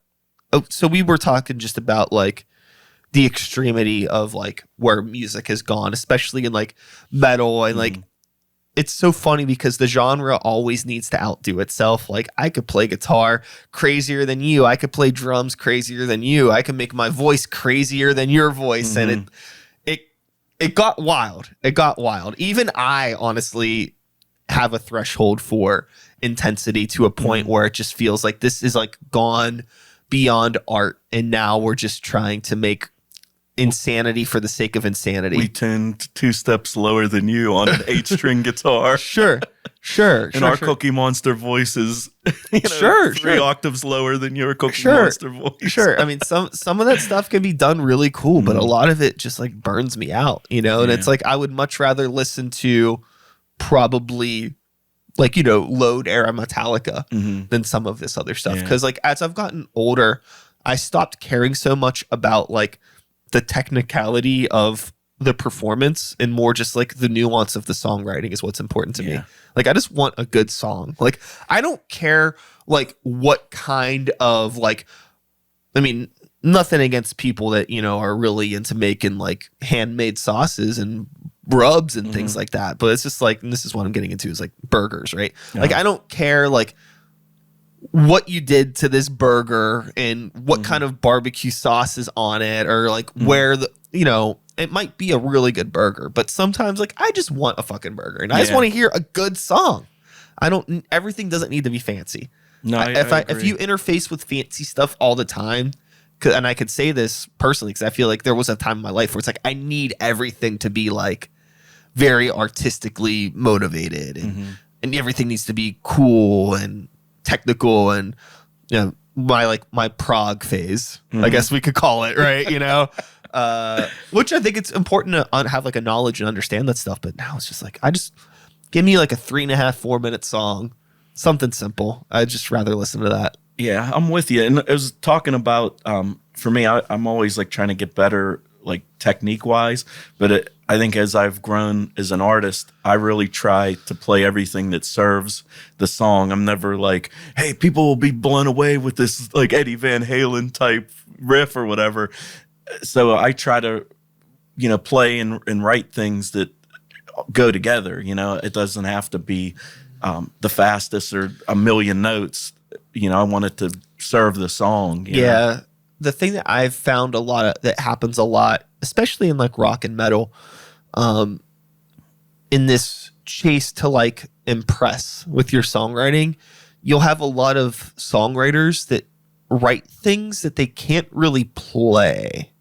So we were talking just about like the extremity of like where music has gone, especially in like metal, and like it's so funny because the genre always needs to outdo itself. Like I could play guitar crazier than you, I could play drums crazier than you, I can make my voice crazier than your voice, and it got wild. It got wild. Even I honestly have a threshold for intensity to a point where it just feels like this is like gone beyond art, and now we're just trying to make insanity for the sake of insanity. We tend 2 steps lower than you on an 8-string guitar. Sure. And our Cookie Monster voice is 3 octaves lower than your Cookie Monster voice. Sure. I mean, some of that stuff can be done really cool, but a lot of it just like burns me out, And it's like I would much rather listen to probably like, Load era Metallica than some of this other stuff. Because like as I've gotten older, I stopped caring so much about like the technicality of the performance and more just like the nuance of the songwriting is what's important to me. Like I just want a good song. Like I don't care like what kind of like, I mean, nothing against people that, are really into making like handmade sauces and rubs and things like that, but it's just like, and this is what I'm getting into, is like burgers, right? Like I don't care like what you did to this burger and what kind of barbecue sauce is on it, or like where the it might be a really good burger, but sometimes like I just want a fucking burger and I just want to hear a good song. Everything doesn't need to be fancy. No, if you interface with fancy stuff all the time, and I could say this personally because I feel like there was a time in my life where it's like I need everything to be like very artistically motivated, and everything needs to be cool and technical, and my prog phase, I guess we could call it, right? Which I think it's important to have like a knowledge and understand that stuff. But now it's just like give me like a 3.5-4 minute song, something simple. I'd just rather listen to that. Yeah, I'm with you. And I was talking about, for me, I'm always like trying to get better, like technique wise. But I think as I've grown as an artist, I really try to play everything that serves the song. I'm never like, hey, people will be blown away with this like Eddie Van Halen type riff or whatever. So I try to, play and write things that go together. It doesn't have to be the fastest or a million notes. I want it to serve the song. Yeah. The thing that I've found that happens a lot, especially in like rock and metal, in this chase to like impress with your songwriting, you'll have a lot of songwriters that write things that they can't really play.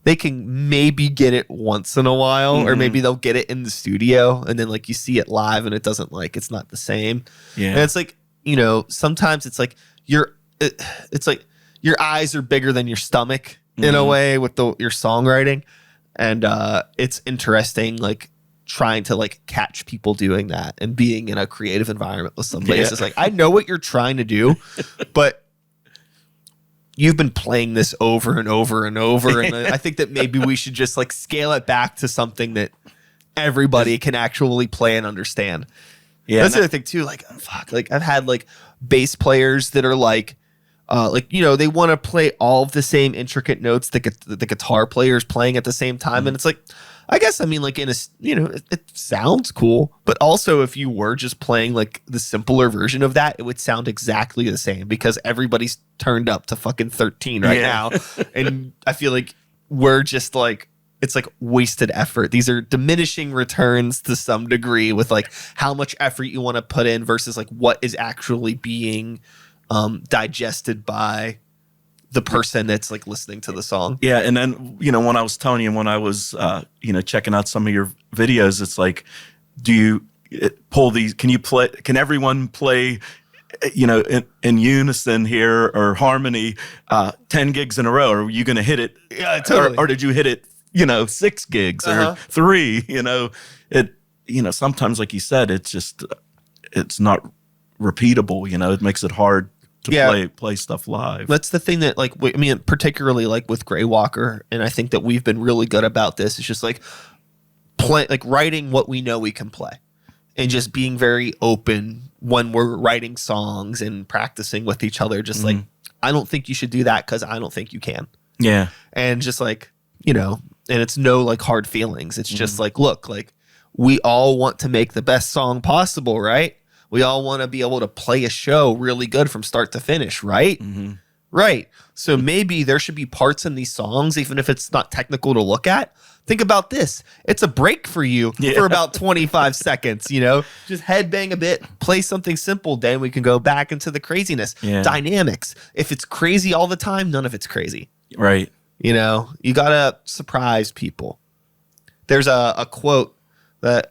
They can maybe get it once in a while, or maybe they'll get it in the studio, and then like you see it live and it doesn't like, it's not the same. Yeah. And it's like, sometimes it's like it's like your eyes are bigger than your stomach in a way with your songwriting. And it's interesting, like trying to like catch people doing that and being in a creative environment with somebody. It's just like, I know what you're trying to do, but you've been playing this over and over and over. And I think that maybe we should just like scale it back to something that everybody can actually play and understand. Yeah. That's the other thing too. Like, fuck, like I've had like bass players that are like, they want to play all of the same intricate notes that the guitar player is playing at the same time. And it's like, I guess, I mean, like it sounds cool, but also if you were just playing like the simpler version of that, it would sound exactly the same because everybody's turned up to fucking 13 right now. And I feel like we're just like, it's like wasted effort. These are diminishing returns to some degree with like how much effort you want to put in versus like what is actually being digested by the person that's like listening to the song. Yeah. And then, when I was telling you, when I was, checking out some of your videos, it's like, do you pull these, can everyone play, in unison here or harmony, 10 gigs in a row? Or are you going to hit it? Yeah, totally. Or did you hit it, 6 gigs or 3, sometimes, like you said, it's just, it's not repeatable, it makes it hard to play stuff live. That's the thing that, like, I mean, particularly like with Grey Walker, and I think that we've been really good about this. It's just like writing what we know we can play, and just being very open when we're writing songs and practicing with each other. Just like, I don't think you should do that because I don't think you can. Yeah, and just like and it's no like hard feelings. It's just like, look, like we all want to make the best song possible, right? We all want to be able to play a show really good from start to finish, right? Right. So maybe there should be parts in these songs, even if it's not technical to look at. Think about this. It's a break for you for about 25 seconds, Just headbang a bit, play something simple, then we can go back into the craziness. Yeah. Dynamics. If it's crazy all the time, none of it's crazy. Right. You got to surprise people. There's a quote that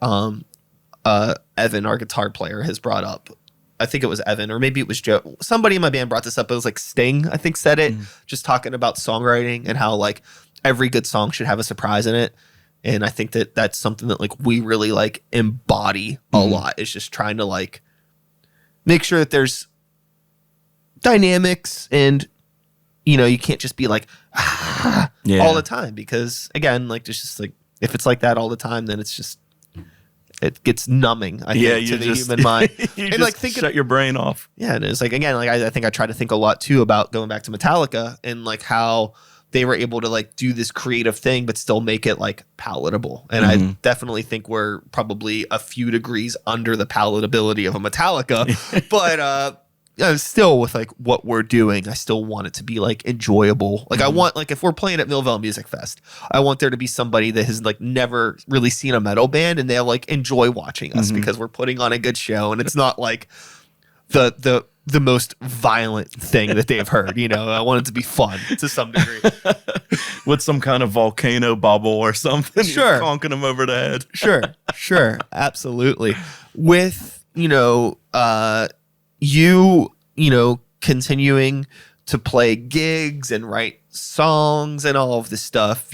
Evan, our guitar player, has brought up. I think it was Evan, or maybe it was Joe. Somebody in my band brought this up. It was like Sting, I think, said it, just talking about songwriting and how like every good song should have a surprise in it. And I think that that's something that like we really like embody a lot, is just trying to like make sure that there's dynamics and you can't just be like all the time, because again, like there's just like, if it's like that all the time, then it's just, it gets numbing, I think, to the human mind. You and like shut your brain off. Yeah, and it's like, again, like I think I try to think a lot too about going back to Metallica and like how they were able to like do this creative thing but still make it like palatable. And I definitely think we're probably a few degrees under the palatability of a Metallica, but still with like what we're doing, I still want it to be like enjoyable. Like I want, like if we're playing at Millville Music Fest, I want there to be somebody that has like never really seen a metal band and they'll like enjoy watching us because we're putting on a good show, and it's not like the most violent thing that they've heard. I want it to be fun to some degree. With some kind of volcano bubble or something. Sure. Conking them over the head. Sure. Absolutely. With, continuing to play gigs and write songs and all of this stuff,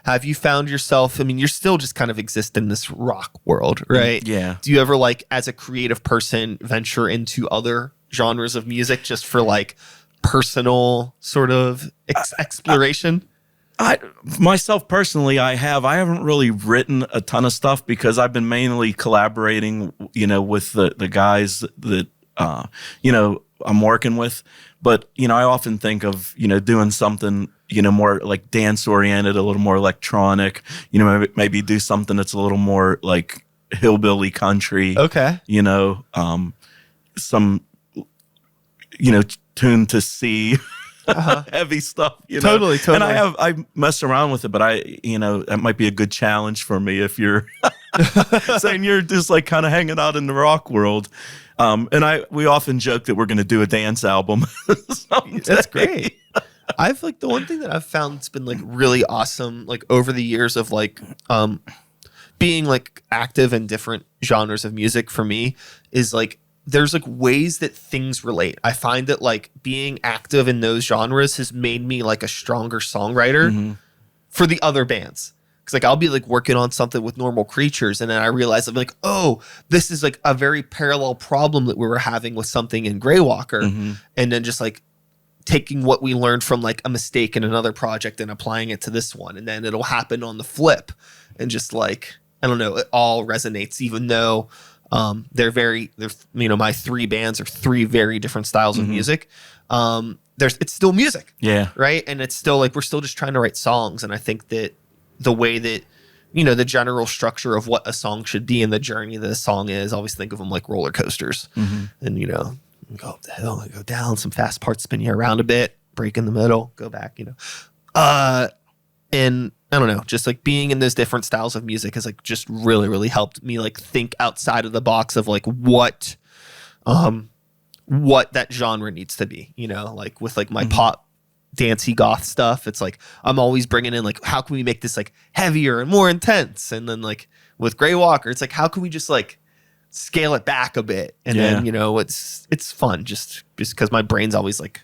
have you found yourself, I mean, you're still just kind of exist in this rock world, right? Yeah. Do you ever like, as a creative person, venture into other genres of music just for like personal sort of exploration? Myself personally, I haven't really written a ton of stuff because I've been mainly collaborating, with the guys that, I'm working with. But, I often think of, doing something, more like dance oriented, a little more electronic, maybe do something that's a little more like hillbilly country. Okay. Some, tuned to C. heavy stuff, Totally. And I mess around with it, but that might be a good challenge for me if you're saying you're just like kind of hanging out in the rock world. And we often joke that we're going to do a dance album. That's great. I've like the one thing that I've found that's been like really awesome, like over the years of like being like active in different genres of music for me is like there's like ways that things relate. I find that like being active in those genres has made me like a stronger songwriter for the other bands. Cause like I'll be like working on something with Normal Creatures and then I realize I'm like, oh, this is like a very parallel problem that we were having with something in Greywalker. And then just like taking what we learned from like a mistake in another project and applying it to this one. And then it'll happen on the flip and just like, I don't know, it all resonates even though my three bands are three very different styles of music. It's still music. Yeah. Right. And it's still like, we're still just trying to write songs. And I think that the way that, the general structure of what a song should be and the journey that a song is, I always think of them like roller coasters. And, go up the hill, go down, some fast parts spin you around a bit, break in the middle, go back, and I don't know, just like being in those different styles of music has like just really, really helped me like think outside of the box of like what that genre needs to be, like with like my pop dancey goth stuff. It's like, I'm always bringing in like, how can we make this like heavier and more intense? And then like with Greywalker, it's like, how can we just like scale it back a bit? And then, it's fun just because my brain's always like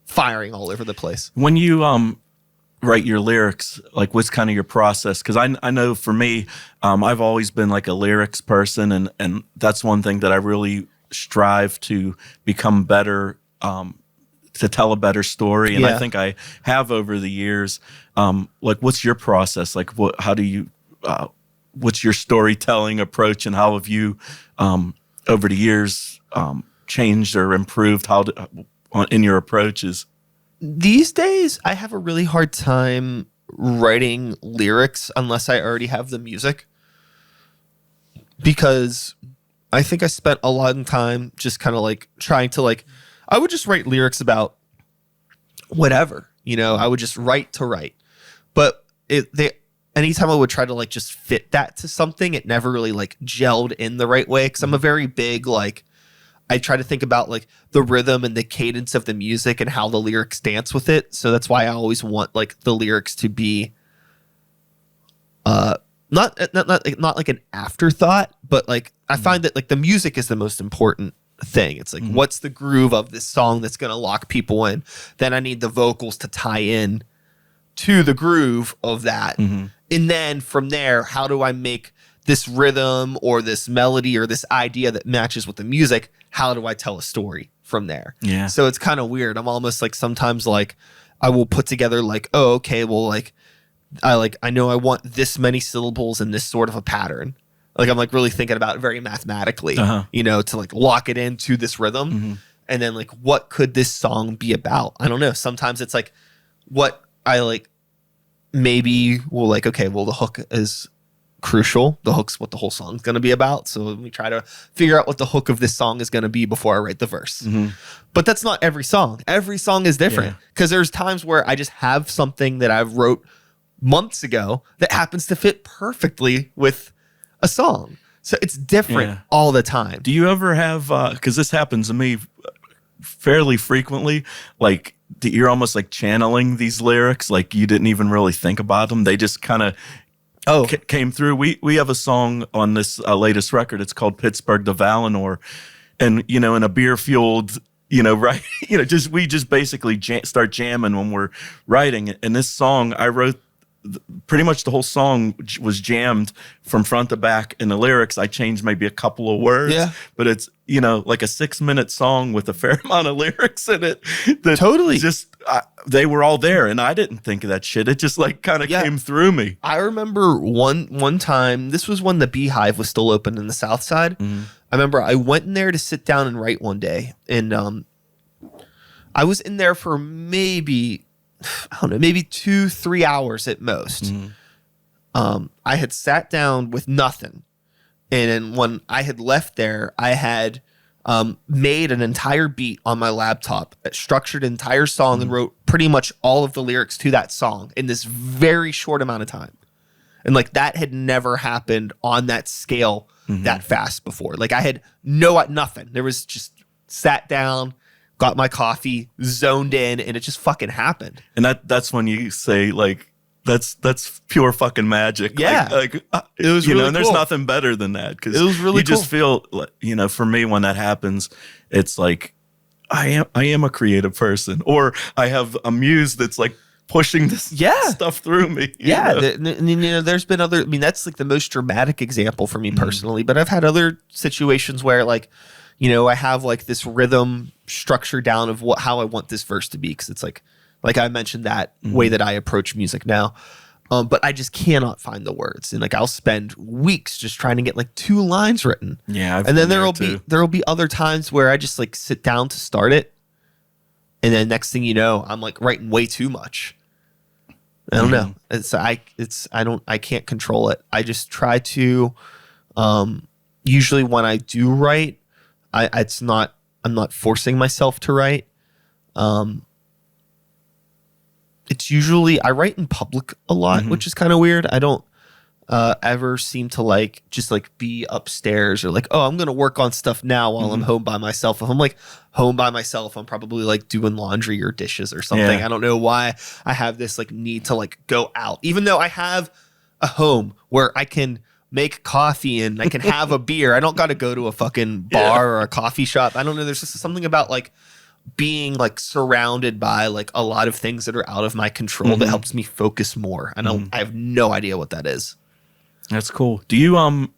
firing all over the place. When you write your lyrics, like what's kind of your process? Because I know for me, I've always been like a lyrics person, and that's one thing that I really strive to become better, to tell a better story. And I think I have over the years. Like, what's your process? Like, how do you, what's your storytelling approach, and how have you, over the years, changed or improved in your approaches? These days, I have a really hard time writing lyrics unless I already have the music, because I think I spent a lot of time just kind of like trying to like, I would just write lyrics about whatever, I would just write to write. But anytime I would try to like just fit that to something, it never really like gelled in the right way. Because I'm a very big like, I try to think about like the rhythm and the cadence of the music and how the lyrics dance with it. So that's why I always want like the lyrics to be not like an afterthought, but like I find that like the music is the most important thing. It's like, what's the groove of this song that's going to lock people in? Then I need the vocals to tie in to the groove of that. And then from there, how do I make this rhythm or this melody or this idea that matches with the music? How do I tell a story from there? Yeah. So it's kind of weird. I'm almost like sometimes like I will put together like, oh, okay, well, like I know I want this many syllables in this sort of a pattern. Like I'm like really thinking about it very mathematically, to like lock it into this rhythm. And then like, what could this song be about? I don't know. Sometimes it's like what I like, maybe we'll like, okay, well, the hook is crucial. The hook's what the whole song's going to be about. So we try to figure out what the hook of this song is going to be before I write the verse. But that's not every song. Every song is different because there's times where I just have something that I wrote months ago that happens to fit perfectly with a song. So it's different all the time. Do you ever have, because this happens to me fairly frequently, like you're almost like channeling these lyrics, like you didn't even really think about them. They just kind of came through. We have a song on this latest record. It's called Pittsburgh to Valinor. And, in a beer-fueled, right, we just basically start jamming when we're writing. And this song, I wrote pretty much the whole song was jammed from front to back. In the lyrics, I changed maybe a couple of words. But it's, like a 6-minute song with a fair amount of lyrics in it. That totally. Just, they were all there, and I didn't think of that shit. It just like kind of came through me. I remember one time, this was when the Beehive was still open in the South Side. I remember I went in there to sit down and write one day, and I was in there for maybe 2-3 hours at most. I had sat down with nothing. And then when I had left there, I had made an entire beat on my laptop, structured an entire song, and wrote pretty much all of the lyrics to that song in this very short amount of time. And like that had never happened on that scale that fast before. Like I had nothing. There was just sat down, got my coffee, zoned in, and it just fucking happened. And that's when you say like, that's pure fucking magic. Yeah. Like it was really and there's cool. Nothing better than that. Because it was really you just feel, for me, when that happens, it's like, I am a creative person, or I have a muse that's like pushing this stuff through me. There's been other, that's like the most dramatic example for me personally, but I've had other situations where like, I have like this rhythm structure down of how I want this verse to be. Cause it's like I mentioned that way that I approach music now. But I just cannot find the words. And like, I'll spend weeks just trying to get like 2 lines written. Yeah. And then there'll be other times where I just like sit down to start it. And then next thing you know, I'm like writing way too much. I don't know. I can't control it. I just try to, usually when I do write, I'm not forcing myself to write. It's usually, I write in public a lot, which is kind of weird. I don't ever seem to like just like be upstairs or like, oh, I'm going to work on stuff now while I'm home by myself. If I'm like home by myself, I'm probably like doing laundry or dishes or something. I don't know why I have this like need to like go out, even though I have a home where I can make coffee and I can have a beer. I don't got to go to a fucking bar or a coffee shop. I don't know. There's just something about like being like surrounded by like a lot of things that are out of my control that helps me focus more. I have no idea what that is. That's cool. Do you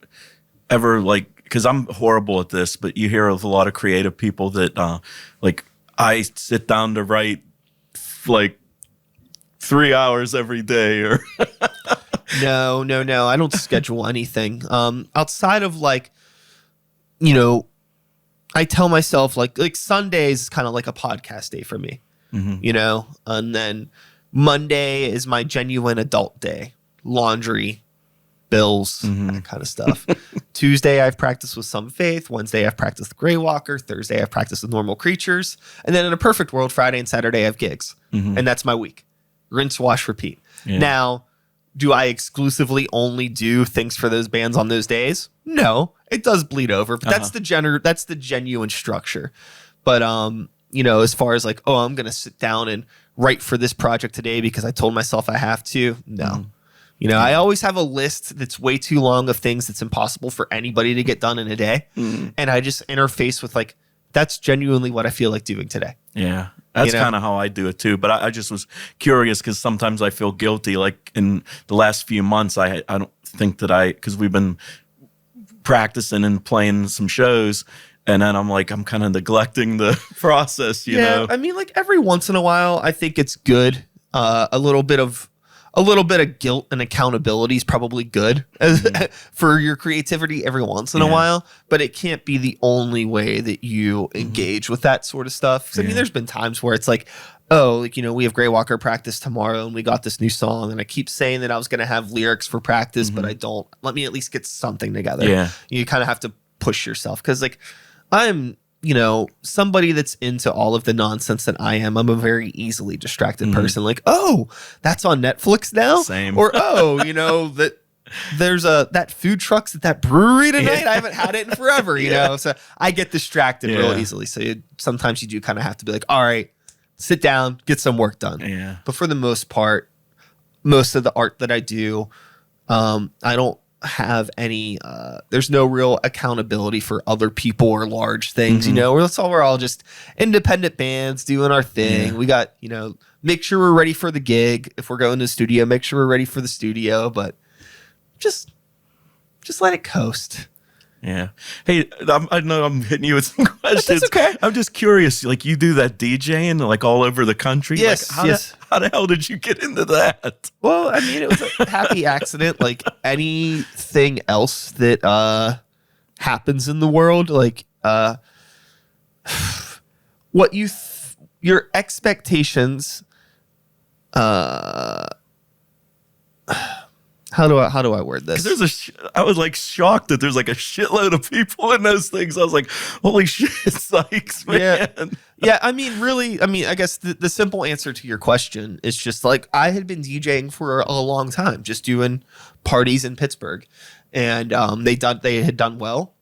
ever like, because I'm horrible at this, but you hear of a lot of creative people that like I sit down to write like 3 hours every day or No. I don't schedule anything. Outside of like, I tell myself like Sundays is kind of like a podcast day for me, and then Monday is my genuine adult day, laundry, bills, that kind of stuff. Tuesday I've practiced with Some Faith. Wednesday I've practiced with Grey Walker. Thursday I've practiced with Normal Creatures. And then in a perfect world, Friday and Saturday I have gigs. And that's my week. Rinse, wash, repeat. Yeah. Now, do I exclusively only do things for those bands on those days? No, it does bleed over, but that's the genuine structure. But as far as like, oh, I'm gonna sit down and write for this project today because I told myself I have to. No. I always have a list that's way too long of things that's impossible for anybody to get done in a day. And I just interface with like, that's genuinely what I feel like doing today. Yeah. That's kind of how I do it too. But I just was curious because sometimes I feel guilty. Like in the last few months, I don't think that because we've been practicing and playing some shows, and then I'm kind of neglecting the process, you know? I mean, like every once in a while, I think it's good. A little bit of guilt and accountability is probably good for your creativity every once in a while, but it can't be the only way that you engage with that sort of stuff. 'Cause, I mean, there's been times where it's like, oh, like, we have Grey Walker practice tomorrow and we got this new song and I keep saying that I was going to have lyrics for practice, but I don't. Let me at least get something together. Yeah. You kind of have to push yourself because like I'm somebody that's into all of the nonsense that I am. I'm a very easily distracted person. Like, oh, that's on Netflix now? Same. Or, oh, that there's that food truck's at that brewery tonight. I haven't had it in forever, you know? So I get distracted real easily. So sometimes you do kind of have to be like, all right, sit down, get some work done. Yeah. But for the most part, most of the art that I do, I don't have any there's no real accountability for other people or large things. We're all just independent bands doing our thing. We got make sure we're ready for the gig. If we're going to the studio, make sure we're ready for the studio, but just let it coast. Yeah. Hey, I know I'm hitting you with some questions. That's okay. I'm just curious. Like, you do that DJing like all over the country? Yes. Like, how the hell did you get into that? Well, I mean, it was a happy accident. Like anything else that happens in the world, like what your expectations. how do I word this? I was like shocked that there's like a shitload of people in those things. I was like, holy shit, Sykes, man. Yeah. I mean, really, I guess the simple answer to your question is just like I had been DJing for a long time, just doing parties in Pittsburgh, and they had done well.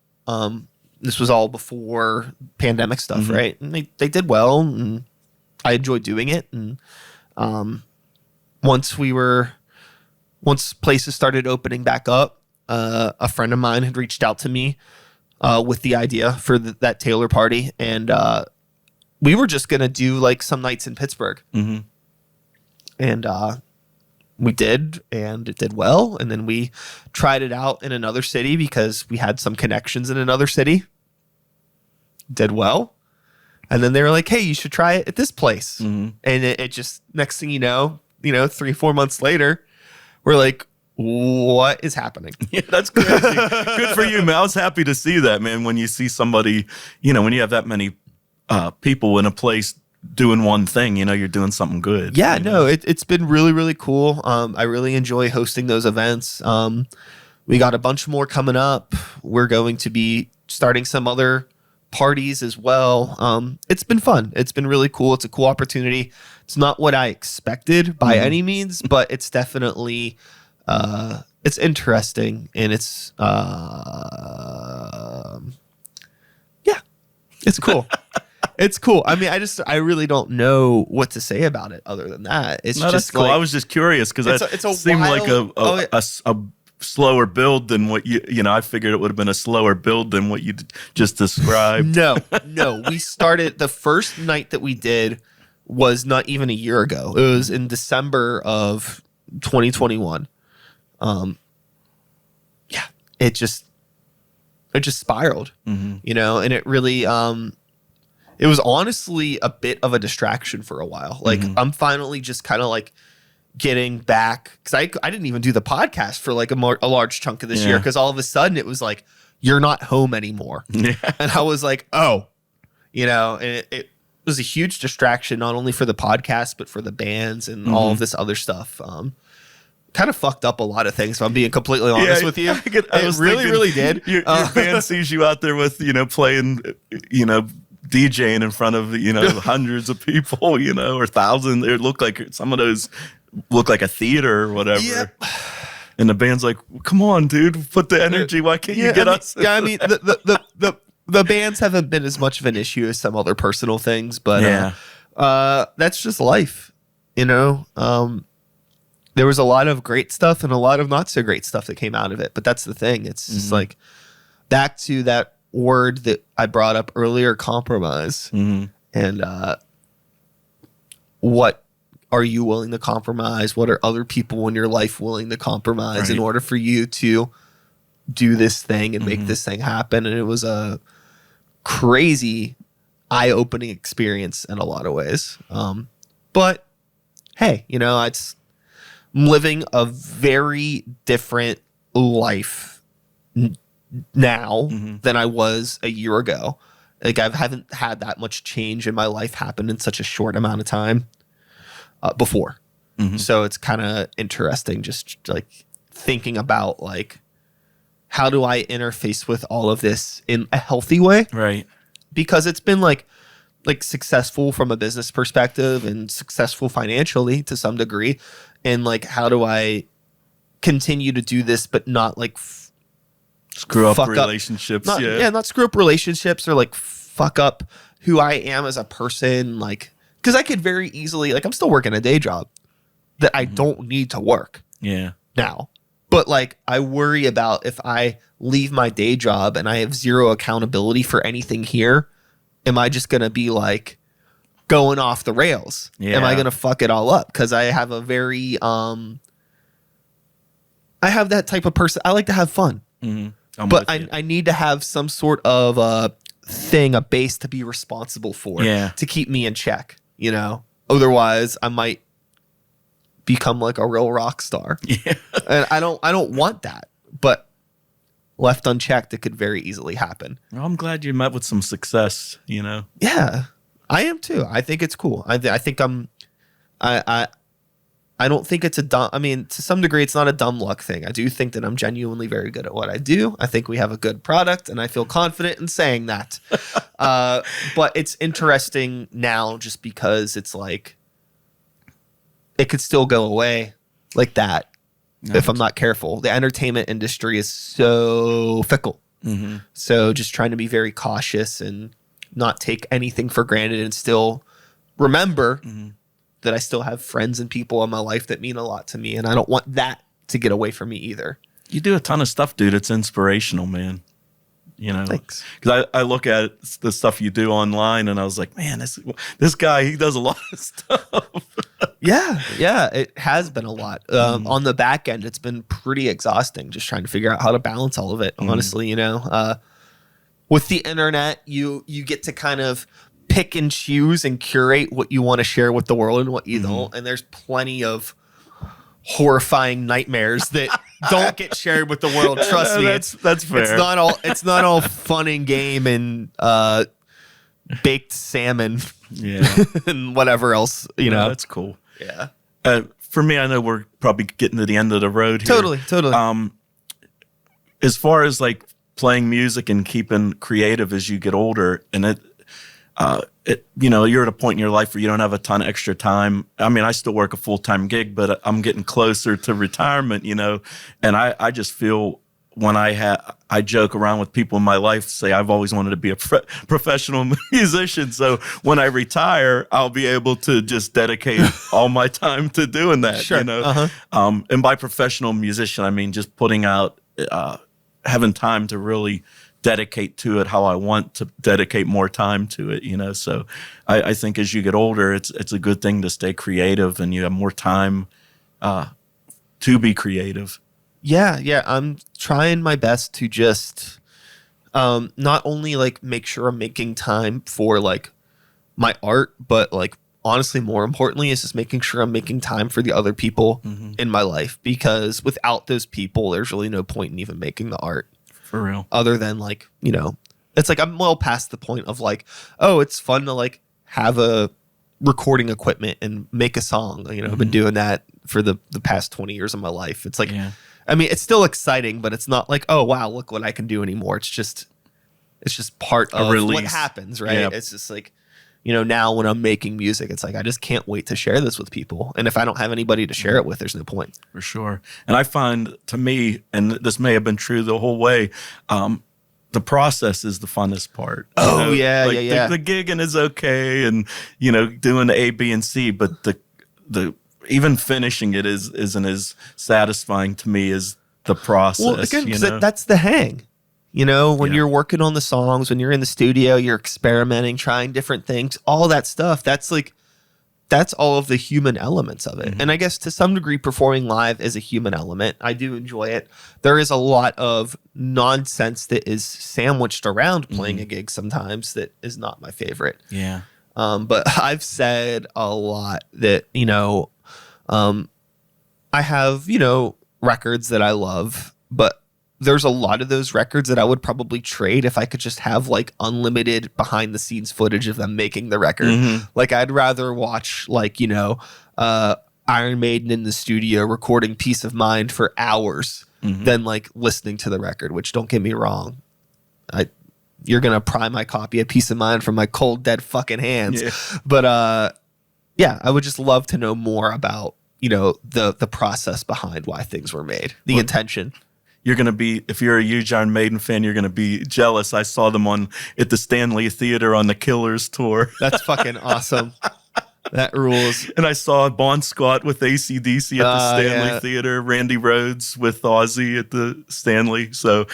This was all before pandemic stuff, right? And they did well, and I enjoyed doing it. And once places started opening back up, a friend of mine had reached out to me with the idea for that Taylor party, and we were just gonna do like some nights in Pittsburgh, and we did, and it did well. And then we tried it out in another city because we had some connections in another city. Did well. And then they were like, hey, you should try it at this place. And it just, next thing you know, 3-4 months later, we're like, what is happening? Yeah, that's crazy. Good for you, man. I was happy to see that, man, when you see somebody, when you have that many people in a place doing one thing, you're doing something good. Yeah, no, it's been really, really cool. I really enjoy hosting those events. We got a bunch more coming up. We're going to be starting some other parties as well. It's been fun. It's been really cool. It's a cool opportunity. It's not what I expected by any means, but it's definitely it's interesting, and it's it's cool. It's cool. I mean, I really don't know what to say about it other than that. It's just that's cool. like, I was just curious because it seemed like a slower build than what I figured it would have been a slower build than what you just described. No. We started, the first night that we did was not even a year ago. It was in December of 2021. It just spiraled, and it really, it was honestly a bit of a distraction for a while. Like I'm finally just kind of like getting back, because I didn't even do the podcast for like a large chunk of this year, because all of a sudden it was like, you're not home anymore. And I was like, oh, and it was a huge distraction, not only for the podcast, but for the bands and all of this other stuff. Kind of fucked up a lot of things, if I'm being completely honest with you. I was really did. Your band sees you out there with, playing, DJing in front of, hundreds of people, or thousands. It looked like some of those look like a theater or whatever. Yep. And the band's like, come on, dude, put the energy. Why can't you get us? Yeah, I mean, the bands haven't been as much of an issue as some other personal things, but that's just life, There was a lot of great stuff and a lot of not so great stuff that came out of it. But that's the thing. It's just like back to that word that I brought up earlier, compromise. And what are you willing to compromise? What are other people in your life willing to compromise in order for you to do this thing and make this thing happen? And it was a crazy, eye-opening experience in a lot of ways. But hey, I'm living a very different life now than I was a year ago. Like I haven't had that much change in my life happen in such a short amount of time before. So it's kind of interesting just like thinking about like, how do I interface with all of this in a healthy way? Right. Because it's been like successful from a business perspective and successful financially to some degree. And like, how do I continue to do this, but not like screw up relationships? Not screw up relationships or like fuck up who I am as a person. Like, because I could very easily, like, I'm still working a day job that I don't need to work now. But like, I worry about if I leave my day job and I have zero accountability for anything here, am I just going to be like going off the rails? Am I going to fuck it all up? Because I have a very, I have that type of person. I like to have fun, but I need to have some sort of a base to be responsible for, to keep me in check, Otherwise, I might become like a real rock star. And I don't want that. But left unchecked, it could very easily happen. Well, I'm glad you met with some success, Yeah, I am too. I think it's cool. I think I'm I don't think it's a dumb, I mean, to some degree, it's not a dumb luck thing. I do think that I'm genuinely very good at what I do. I think we have a good product, and I feel confident in saying that. But it's interesting now just because it's like, it could still go away like that if I'm not careful. The entertainment industry is so fickle. Mm-hmm. So just trying to be very cautious and not take anything for granted and still remember that I still have friends and people in my life that mean a lot to me. And I don't want that to get away from me either. You do a ton of stuff, dude. It's inspirational, man. You know, thanks. Because I look at the stuff you do online and I was like, man, this guy, he does a lot of stuff. Yeah, it has been a lot. On the back end, it's been pretty exhausting just trying to figure out how to balance all of it. Honestly, you know, with the internet, you get to kind of pick and choose and curate what you want to share with the world and what you don't. And there's plenty of horrifying nightmares that don't get shared with the world. Trust me, that's fair. It's not all fun and game and baked salmon, and whatever else. You know, that's cool. Yeah. For me, I know we're probably getting to the end of the road here. Totally. As far as like playing music and keeping creative as you get older, and you know, you're at a point in your life where you don't have a ton of extra time. I mean, I still work a full-time gig, but I'm getting closer to retirement, you know, and I just feel when I joke around with people in my life, say I've always wanted to be a professional musician. So when I retire, I'll be able to just dedicate all my time to doing that, sure. You know? And by professional musician, I mean just putting out, having time to really dedicate to it how I want to dedicate more time to it, you know? So I think as you get older, it's a good thing to stay creative and you have more time to be creative. Yeah. I'm trying my best to just not only like make sure I'm making time for like my art, but like honestly, more importantly, is just making sure I'm making time for the other people in my life, because without those people, there's really no point in even making the art. For real. Other than like, you know, it's like I'm well past the point of like, oh, it's fun to like have a recording equipment and make a song. You know, I've been doing that for the past 20 years of my life. It's like, I mean, it's still exciting, but it's not like, oh, wow, look what I can do anymore. It's just part of what happens, right? Yep. It's just like, you know, now when I'm making music, it's like, I just can't wait to share this with people. And if I don't have anybody to share it with, there's no point. For sure. And I find, to me, and this may have been true the whole way, the process is the funnest part. Oh, know? yeah, like yeah. The gigging is okay and, you know, doing the A, B, and C, but the even finishing it isn't as satisfying to me as the process. Well, again, you know? that's the hang. You know, when you're working on the songs, when you're in the studio, you're experimenting, trying different things, all that stuff. That's all of the human elements of it. And I guess to some degree, performing live is a human element. I do enjoy it. There is a lot of nonsense that is sandwiched around playing a gig sometimes that is not my favorite. Yeah. But I've said a lot that, you know, I have, you know, records that I love, but there's a lot of those records that I would probably trade if I could just have like unlimited behind the scenes footage of them making the record. Like I'd rather watch like, you know, Iron Maiden in the studio recording Peace of Mind for hours than like listening to the record, which don't get me wrong. You're going to pry my copy of Peace of Mind from my cold, dead fucking hands. Yeah. But yeah, I would just love to know more about, you know, the process behind why things were made, the intention. You're going to be, if you're a huge Iron Maiden fan, you're going to be jealous. I saw them at the Stanley Theater on the Killers tour. That's fucking awesome. That rules. And I saw Bon Scott with AC/DC at the Stanley Theater, Randy Rhoads with Ozzy at the Stanley. So,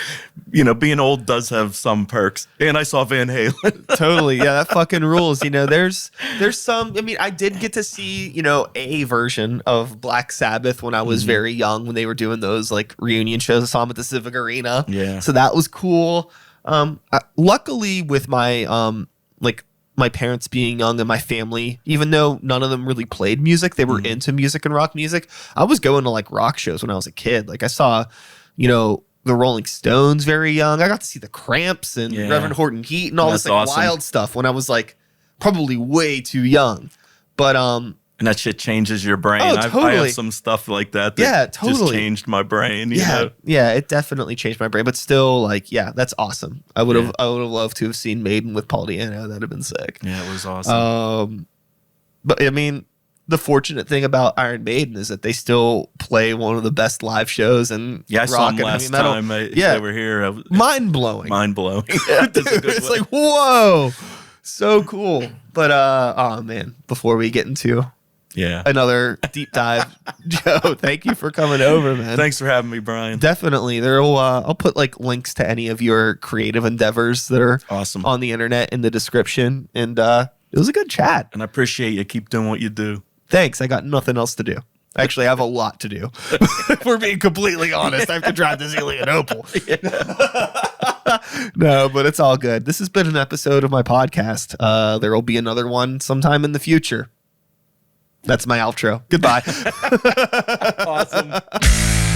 you know, being old does have some perks. And I saw Van Halen. Totally. Yeah, that fucking rules. You know, there's some, I mean, I did get to see, you know, a version of Black Sabbath when I was very young, when they were doing those like reunion shows. I saw them at the Civic Arena. Yeah. So that was cool. Luckily with my, my parents being young and my family, even though none of them really played music, they were into music and rock music. I was going to like rock shows when I was a kid. Like I saw, you know, the Rolling Stones very young. I got to see the Cramps and Reverend Horton Heat and all this like wild stuff when I was like probably way too young. But And that shit changes your brain. Oh, I totally. have some stuff like that Yeah, just totally. changed my brain. You Yeah, know? yeah, it definitely changed my brain, but still, like, yeah, that's awesome. I would have loved to have seen Maiden with Paul Diano. That'd have been sick. Yeah, it was awesome. But I mean, the fortunate thing about Iron Maiden is that they still play one of the best live shows in I saw rock them and last heavy metal. time they were here. Mind blowing. Mind blowing. Yeah, It's like, whoa, so cool. But oh man, before we get into another deep dive, Joe, thank you for coming over, man. Thanks for having me, Brian. Definitely. I'll put like links to any of your creative endeavors that are awesome on the internet in the description. And it was a good chat. And I appreciate you. Keep doing what you do. Thanks. I got nothing else to do. Actually, I have a lot to do. If we're being completely honest, I have to drive to Zelienople. No, but it's all good. This has been an episode of my podcast. There will be another one sometime in the future. That's my outro. Goodbye. Awesome.